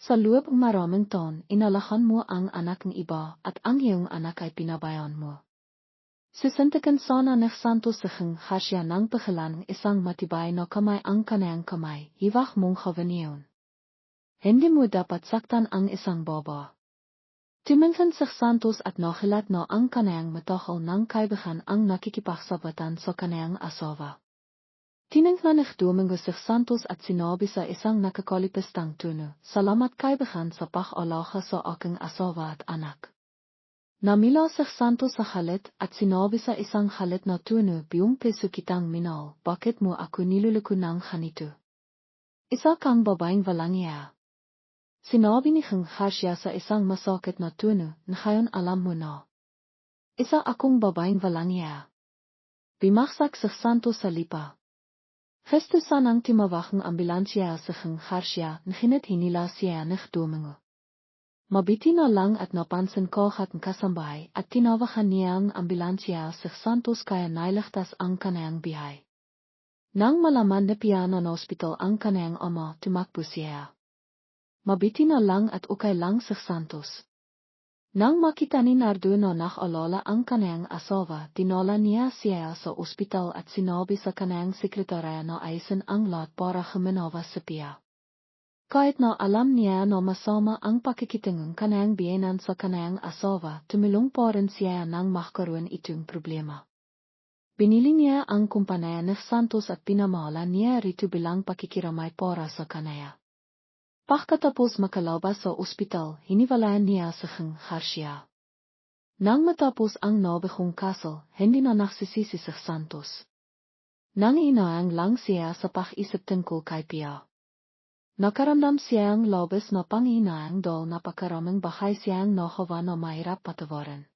Sa loob ng maraming taon, inalahan mo ang anak ng iba at ang iyong anak ay pinabayaan mo. Sisintikan sana ng Santos sa Garcia nang pakilan isang matibay na kamay ang kanayang kamay, hiwak mong kawaniyon. Hindi mo dapat saktan ang isang baba. Tumingin si Santos at nakilat na ang kanayang matahol ng kaibigan ang nakikipagsabatan sa kanayang asawa. Tiningnan ni Domingo si Santos at sinabi sa isang nakakalipistang tono, salamat kaibigan sa pag-alaga sa aking asawa at anak. Namila si Santos sa halit at sinabi sa isang halit na tono, biyong peso kitang minal, bakit mo ako niluluko ng ganito? Isa kang babaeng walang iya. Sinabi ni Garcia sa isang masakit na tono, ngayon alam mo na. Isa akong babaeng walang iya. Bimaksak si Santos sa lipa. Gusto sanang timawag ng ambulansya sa Garcia, ngunit hinila siya ng Domingo. Mabiti na lang at napansin ko at kasambahay at tinawagan niya ang ambulansya sa Santos kaya nailigtas ang kanayang bihay. Nang malaman na piano na ospital ang kanayang ama, tumakbo siya. Mabiti na lang at ukay lang si Santos. Nang makita ni Nardo na nakalala ang kanayang asawa, dinala niya siya sa ospital at sinabi sa kanayang sekretarya na ayusin ang lahat para huminawa sa piya. Kahit na alam niya na masama ang pakikitungang kanayang biyenan sa kanayang asawa, tumulong pa rin siya nang makaroon itong problema. Binili niya ang kumpanya ng Santos at pinamahala niya rito bilang pakikiramay para sa kanaya. Pagkatapos makalabas sa ospital, hiniwalayan niya sa Garcia. Nang matapos ang nabihong kaso, hindi na nagsisisi si Santos. Nang inaang lang siya sa pag-isip tungkol kay Pia. Nakaramdam siyang labis na panghinayang dahil napakaraming bahay siyang nakawa na mahirap patawarin.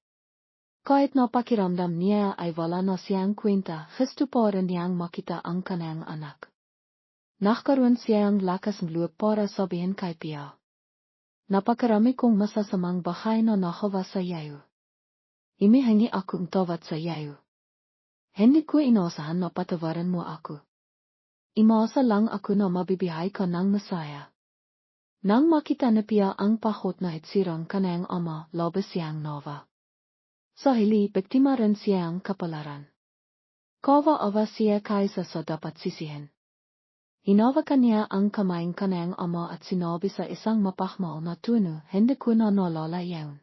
Kahit napakiramdam niya ay wala na siyang kwenta, gusto pa rin niyang makita ang kanayang anak. Nagkaroon siyang lakas ng loob para sabihin kay Pia. Napakarami kong masasamang bahay na nakawa sa yayo. Imihingi akong tawad sa yayo. Hindi ko inasahan na patawaran mo ako. Imaasa lang ako na mabibihay ka ng masaya. Nang makita ni Pia ang pahot na itsirang kanayang ama, labis siyang nawa. Sa hili, biktima rin siyang kapalaran. Kawa-awa siya kaysa sa dapat sisihin. Hinawakan niya ang kamay ng kanayang ama at sinabi sa isang mapahmal na tono, hindi ko na nalala yaon.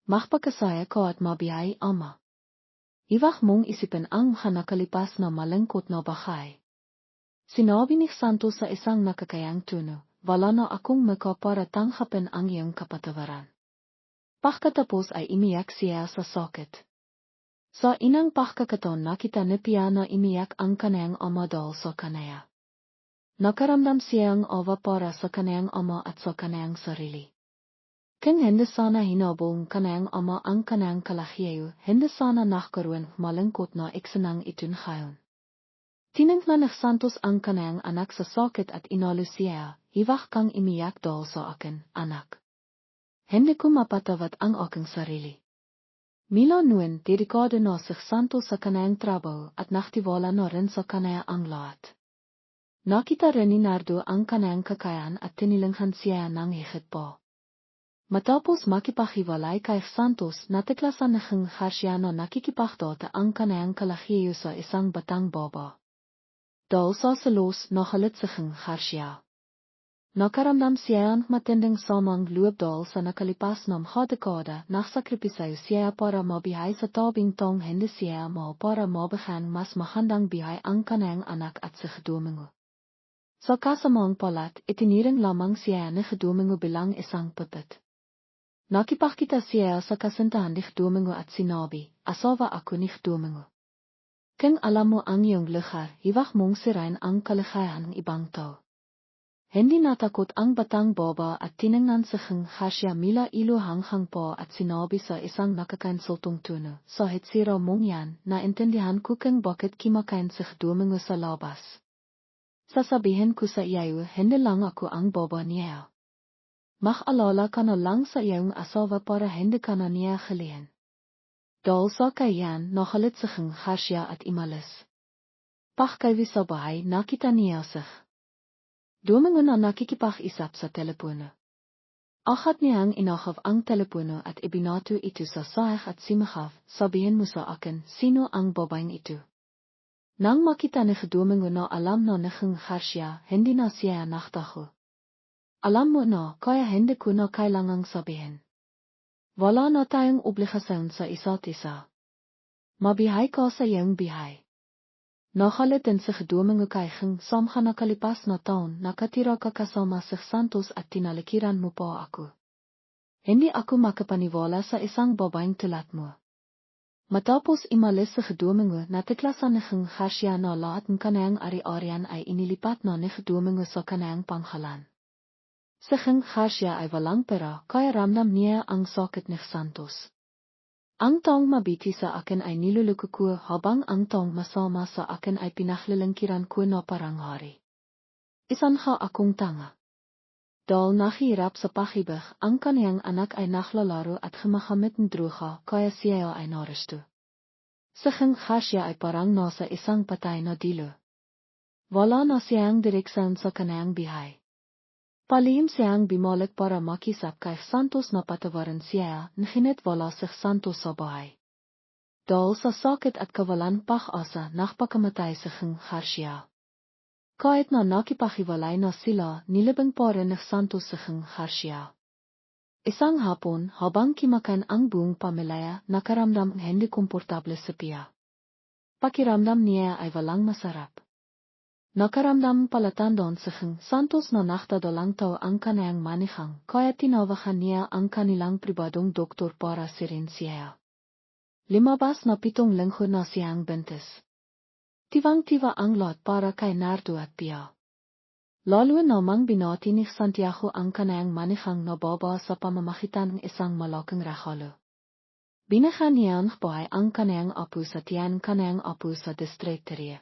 Magpakasaya ka at mabihay, ama. Iwag mong isipin ang nakalipas na malungkot na bahay. Sinabi ni Santos sa isang nakakayang tono, wala na akong maka para tanggapin ang iyong kapatawaran. Pagkatapos ay umiyak siya sa sakit. Sa inang pagkakataon nakita ni Pia na umiyak ang kanyang ama dahil sa kanya. Nakaramdam siyang awa para sa kanyang ama at sa kanyang sarili. Kung hindi sana hinabol kanyang ama ang kanyang kalahiyo, hindi sana nagkaroon malungkot na eksenang itun ngayon. Tinangnan ng Santos ang kanyang anak sa sakit at inalo siya, iwak kang umiyak dahil sa akin, anak. Hindi ko mapatawad ang aking sarili. Mila noon dedikado na si Santos sa kanyang trabaho at naktiwala na rin sa kanya ang lahat. Nakita rin ni Nardo ang kanyang kakayahan at tinilinghan siya ng higit pa. Matapos makipaghiwalay kay Santos, natiklasan ng Garcia na nakikipagdota ang kanyang kalahiyo sa isang batang baba. Dahil sa selos nagalit si Garcia. Nakaramdam siya ang matinding samang loob dahil sa nakalipas na mga dekada nagsakripisyo siya para mabihay sa tabing tong hindi siya para mabigyan mas magandang bihay ang kanyang anak at si Domingo. Sa kasamang palat, itiniring lamang siya ni Domingo bilang isang puppet. Nakipagkita siya sa kasintahan ni Domingo at sinabi, asawa ako ni Domingo. Kung alam mo ang iyong lugar, iwak mong sirain ang kaligayahan ng ibang tao. Hindi natakot ang batang baba at tiningnan si Garcia mila ilo hanghang pa at sinabi sa isang nakakainsultong tono, kahit sira mong yan, naintindihan ko kung bakit kimakain si Domingo sa labas. Sasabihin ko sa iyo, hindi lang ako ang baba niya. Mag-alala ka na lang sa iyong asawa para hindi ka na niya galihin. Dahil sa kayan, nagalit si Garcia at imalis. Pagkawi sa bahay, nakita niya sich. Domingo na nakikipag-isap sa telepono. Agad niyang inahaf ang telepono at ibinato ito sa sahig at simahaf, sabihin mo sa akin, sino ang babaeng ito? Nang makita ni Domingo na alam na ni Garcia, hindi na siya nagtago. Alam mo na, kaya hindi ko na kailangang sabihin. Wala na tayong obligasyon sa isa't isa. Mabihay ka sa iyong bihay. Nagalit din si Domingo kay samha nakalipas na taon nakatira ka kasama si Santos at tinalikiran mo pa ako. Hindi ako makapaniwala sa isang babaeng tulad mo. Matapos imalis si Domingo, natiklasan ni Garcia na lahat ng kanyang ari-arian ay inilipat na ni Domingo sa kanyang panghalan. Si Garcia ay walang pera kaya ramdam niya ang sakit ni Santos. Ang taong mabiti sa akin ay niluluko ko habang ang taong masama sa akin ay pinaglalangkiran ko na parang hari. Isan ka akong tanga. Dahil nahirap sa pag-ibig, ang kaniyang anak ay naklalaro at gumagamit ng droga kaya siya ay naresto. Si Garcia ay parang nasa isang patay na dilo. Wala na siyang direksyon sa kaniyang bihay. Palihim siyang bumalik para makisap kay Santos na patawarin siya, ngunit wala si Santos sa bahay. Dahil sa sakit at kawalan pag-asa nagpakamatay si Garcia. Kahit na nakipaghiwalay na sila, nilibing pa rin ni Santos si Garcia. Isang hapon, habang kimakain ang buong pamilya, nakaramdam ng hindi komportable si Pia. Pakiramdam niya ay walang masarap. Nakaramdam palatandon si Santos na nakdadalang tao ang kaniyang manihang, kaya tinawagan niya ang kanilang pribadong doktor para sirin siya. 7 na 7 linggo na siyang buntis. Tiwang-tiwa ang lahat para kay Nardo at Pia. Lalo namang binati ni Santiago ang kaniyang manihang na baba sa pamamagitan ng isang malaking regalo. Binigyan niya ng buhay ang kaniyang apo sa tiyan kaniyang apo sa distrikterye.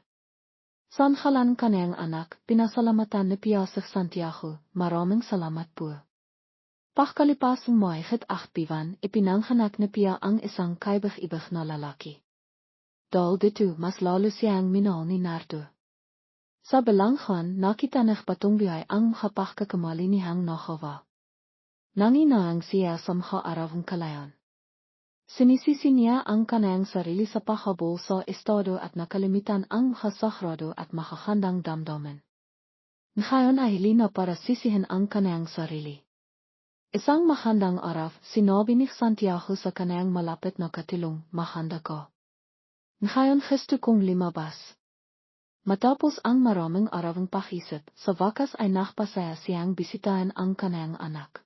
Sa ngalan kaniyang anak, pinasalamatan ni Pia si Santiago, maraming salamat po. Pagkalipas ng mahigit 8 buwan, ipinanghanak ni Pia ang isang kaibig-ibig na lalaki. Dahil dito, mas lalo siyang minahal ni Nardo. Sa balanghan, nakita ng patungbihay ang makapagkakamali niyang nakawa. Nanginahang siya sa mga araw ng kalayan. Sinisisi niya ang kaniyang sarili sa paghabol sa estado at nakalimitan ang makasagrado at makakandang damdamin. Ngayon ay hilina para sisihin ang kaniyang sarili. Isang magandang araw, sinabi ni Santiago sa kaniyang malapit na katilong, mahanda ka. Ngayon gusto kong lumabas. Matapos ang maraming arawang pakisip, sa wakas ay nakpasaya siyang bisitahin ang kaniyang anak.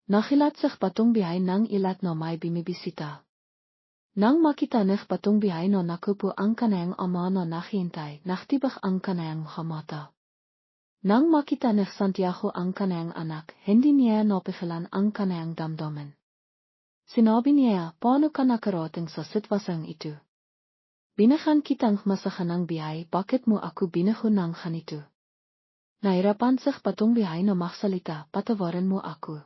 Nagilat sig patong bihay nang ilat no may bimibisita. Nang makita nig patong bihay no nakupo ang kanayang ama no naghihintay, naktibak ang kanayang mata. Nang makita nig Santiago ang kanayang anak, hindi niya napigilan ang kanayang damdamin. Sinabi niya, paano ka nakarating sa sitwasyon ito? Binigyan kitang masahan ng bihay, bakit mo ako binigyan ng ganito? Nahirapan sig patong bihay no magsalita, patawarin mo ako.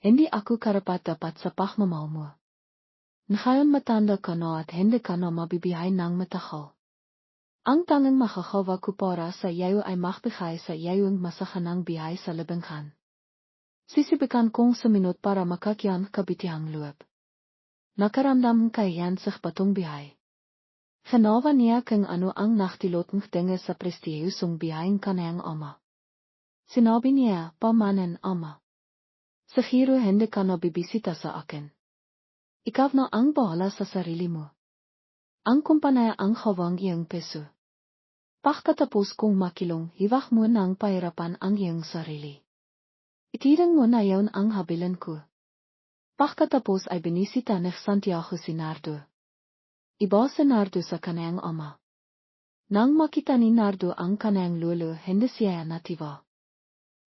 Hindi ako karapat-dapat sa pagmamahal mo. Ngayon matanda ka na at hindi ka na mabibihay ng matagal. Ang tanging makakawa ko para sa iyo ay magbigay sa iyong masakanang bihay sa libingan. Sisibikan kong suminot para makakyan kabitihang loob. Nakaramdam kayan sa patong bihay. Ginawa niya kung ano ang nachtiloteng dinge sa prestiyosong bihayang kanayang ama. Sinabi niya, pamanen ama. Siguro hindi ka na bibisita sa akin. Ikaw na ang bahala sa sarili mo. Ang kumpanaya ang hawang iyong peso. Pagkatapos kong makilong, hiwak mo ng pahirapan ang iyong sarili. Itirang mo na yaon ang habilin ko. Pagkatapos ay binisita ni Santiago si Nardo. Iba si Nardo sa kanayang ama. Nang makita ni Nardo ang kanayang lolo, hindi siya natiwa.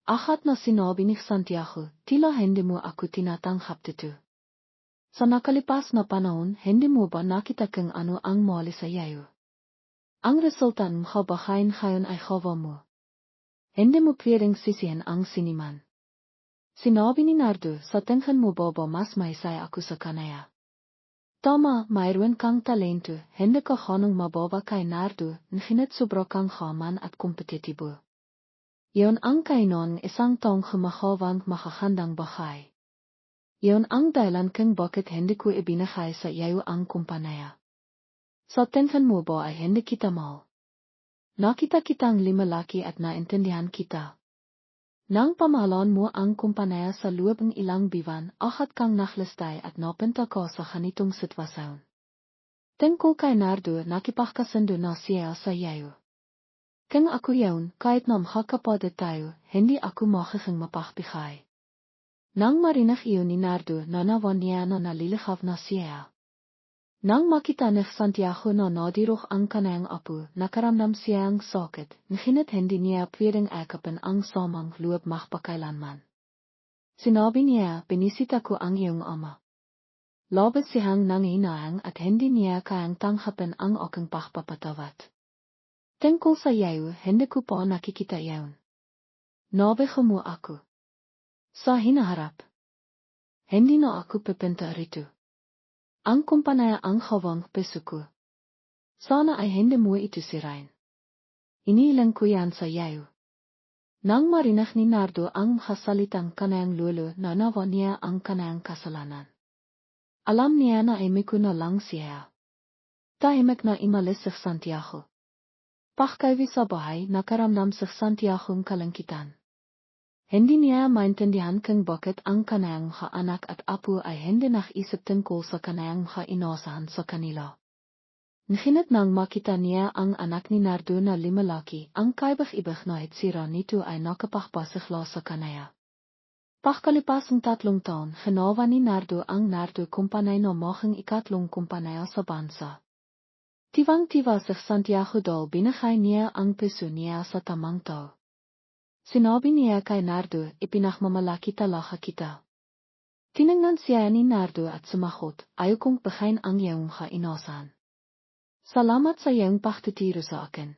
Ahat na sinabi ni Santiago, tila hindi mo ako tinatanggap dito. Sa nakalipas na panahon, hindi mo ba nakita kung ano ang mali sa iyo? Ang resultan mo bakain ngayon ay hawa mo. Hindi mo pwedeng sisihin ang siniman. Sinabi ni Nardo, sa tingin mo ba mas mahisay ako sa kanaya? Tama, mayroon kang talento, hindi ka hanong mababa kay Nardo, ngunit sobra kang haman at kompetitibo. Iyon ang kainon isang taong humahawang makahandang bahay. Iyon ang dahilan kung bakit hindi ko ibinigay sa iyo ang kumpanaya. Sa tingin mo ba ay hindi kita mahal? Nakita kitang limalaki at naintindihan kita. Nang pamahalaan mo ang kumpanaya sa loob ng ilang biwan, ahat kang naglistay at napinta ka sa ganitong sitwasyon. Tungkol kay Nardo, nakipagkasundo na siya sa iyo. Kung ako yaon, kahit na makakapalit tayo, hindi ako magiging mapagbigay. Nang marinig iyon ni Nardo, nanawan niya na nalilikaw na siya. Nang makita ni Santiago na nadirok ang kanayang apo, nakaramdam siya ang sakit, ngunit hindi niya pwedeng akapin ang samang loob magpakailanman. Sinabi niya, binisita ko ang iyong ama. Labis siyang nanginahang at hindi niya kayang tanggapin ang aking pagpapatawad. Tungkol sa iyo, hindi ko pa nakikita iyon. Nabigo mo ako. Sa hinaharap. Hindi na ako pipinta rito. Ang kumpanaya ang hawang peso ko. Sana ay hindi mo ito sirain. Iniilang ko yan sa iyo. Nang marinig ni Nardo ang makasalitang kanayang lolo, nanawa niya ang kanayang kasalanan. Alam niya na imiko na lang siya. Tahimik na imalis si Santiago. Pagkauwi sa bahay, nakaramdam si Santiago ng kalangkitan. Hindi niya maintindihan kung bakit ang kanayang mga anak at apo ay hindi naisip tungkol sa kanayang mga inaasahan sa kanila. Ngunit nang makita niya ang anak ni Nardo na limalaki, ang kaibig-ibig na hitsira nito ay nakapagpasigla sa kanaya. Pagkalipas ng 3 taon, ginawa ni Nardo ang Nardo kumpanay na maging ikatlong kumpanaya sa bansa. Tiwang-tiwa si Santiago dahil binigay niya ang peso niya sa tamang tao. Sinabi niya kay Nardo, ipinagmamalaki talaga kita. Tiningnan siya ni Nardo at sumagot, ayaw kong bigyan ang iyong inaasahan. Salamat sa iyong pagtitiro sa akin.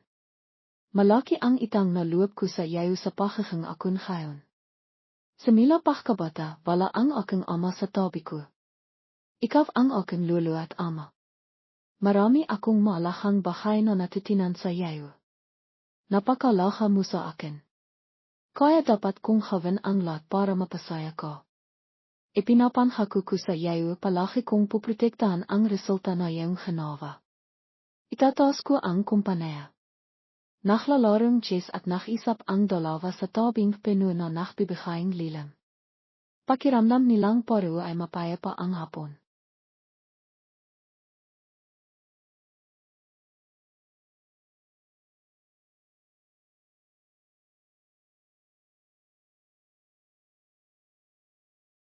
Malaki ang itang na loob ko sa iyo sa pagiging akong ngayon. Simula pagkabata, wala ang aking ama sa tabi ko. Ikaw ang aking lolo at ama. Marami akong malakang bahay na natitinan sa iyo. Napakalaga mo sa akin. Kaya dapat kong gawin ang lahat para mapasaya ka. Ipinapanghako ko sa iyo palagi kong puprotektahan ang resulta na iyong ginawa. Itataas ko ang kumpanaya. Nachlalarong chess at nakisap ang dalawa sa tabing puno na nagbibigayng lilim. Pakiramdam nilang pareho ay mapayapa ang hapon.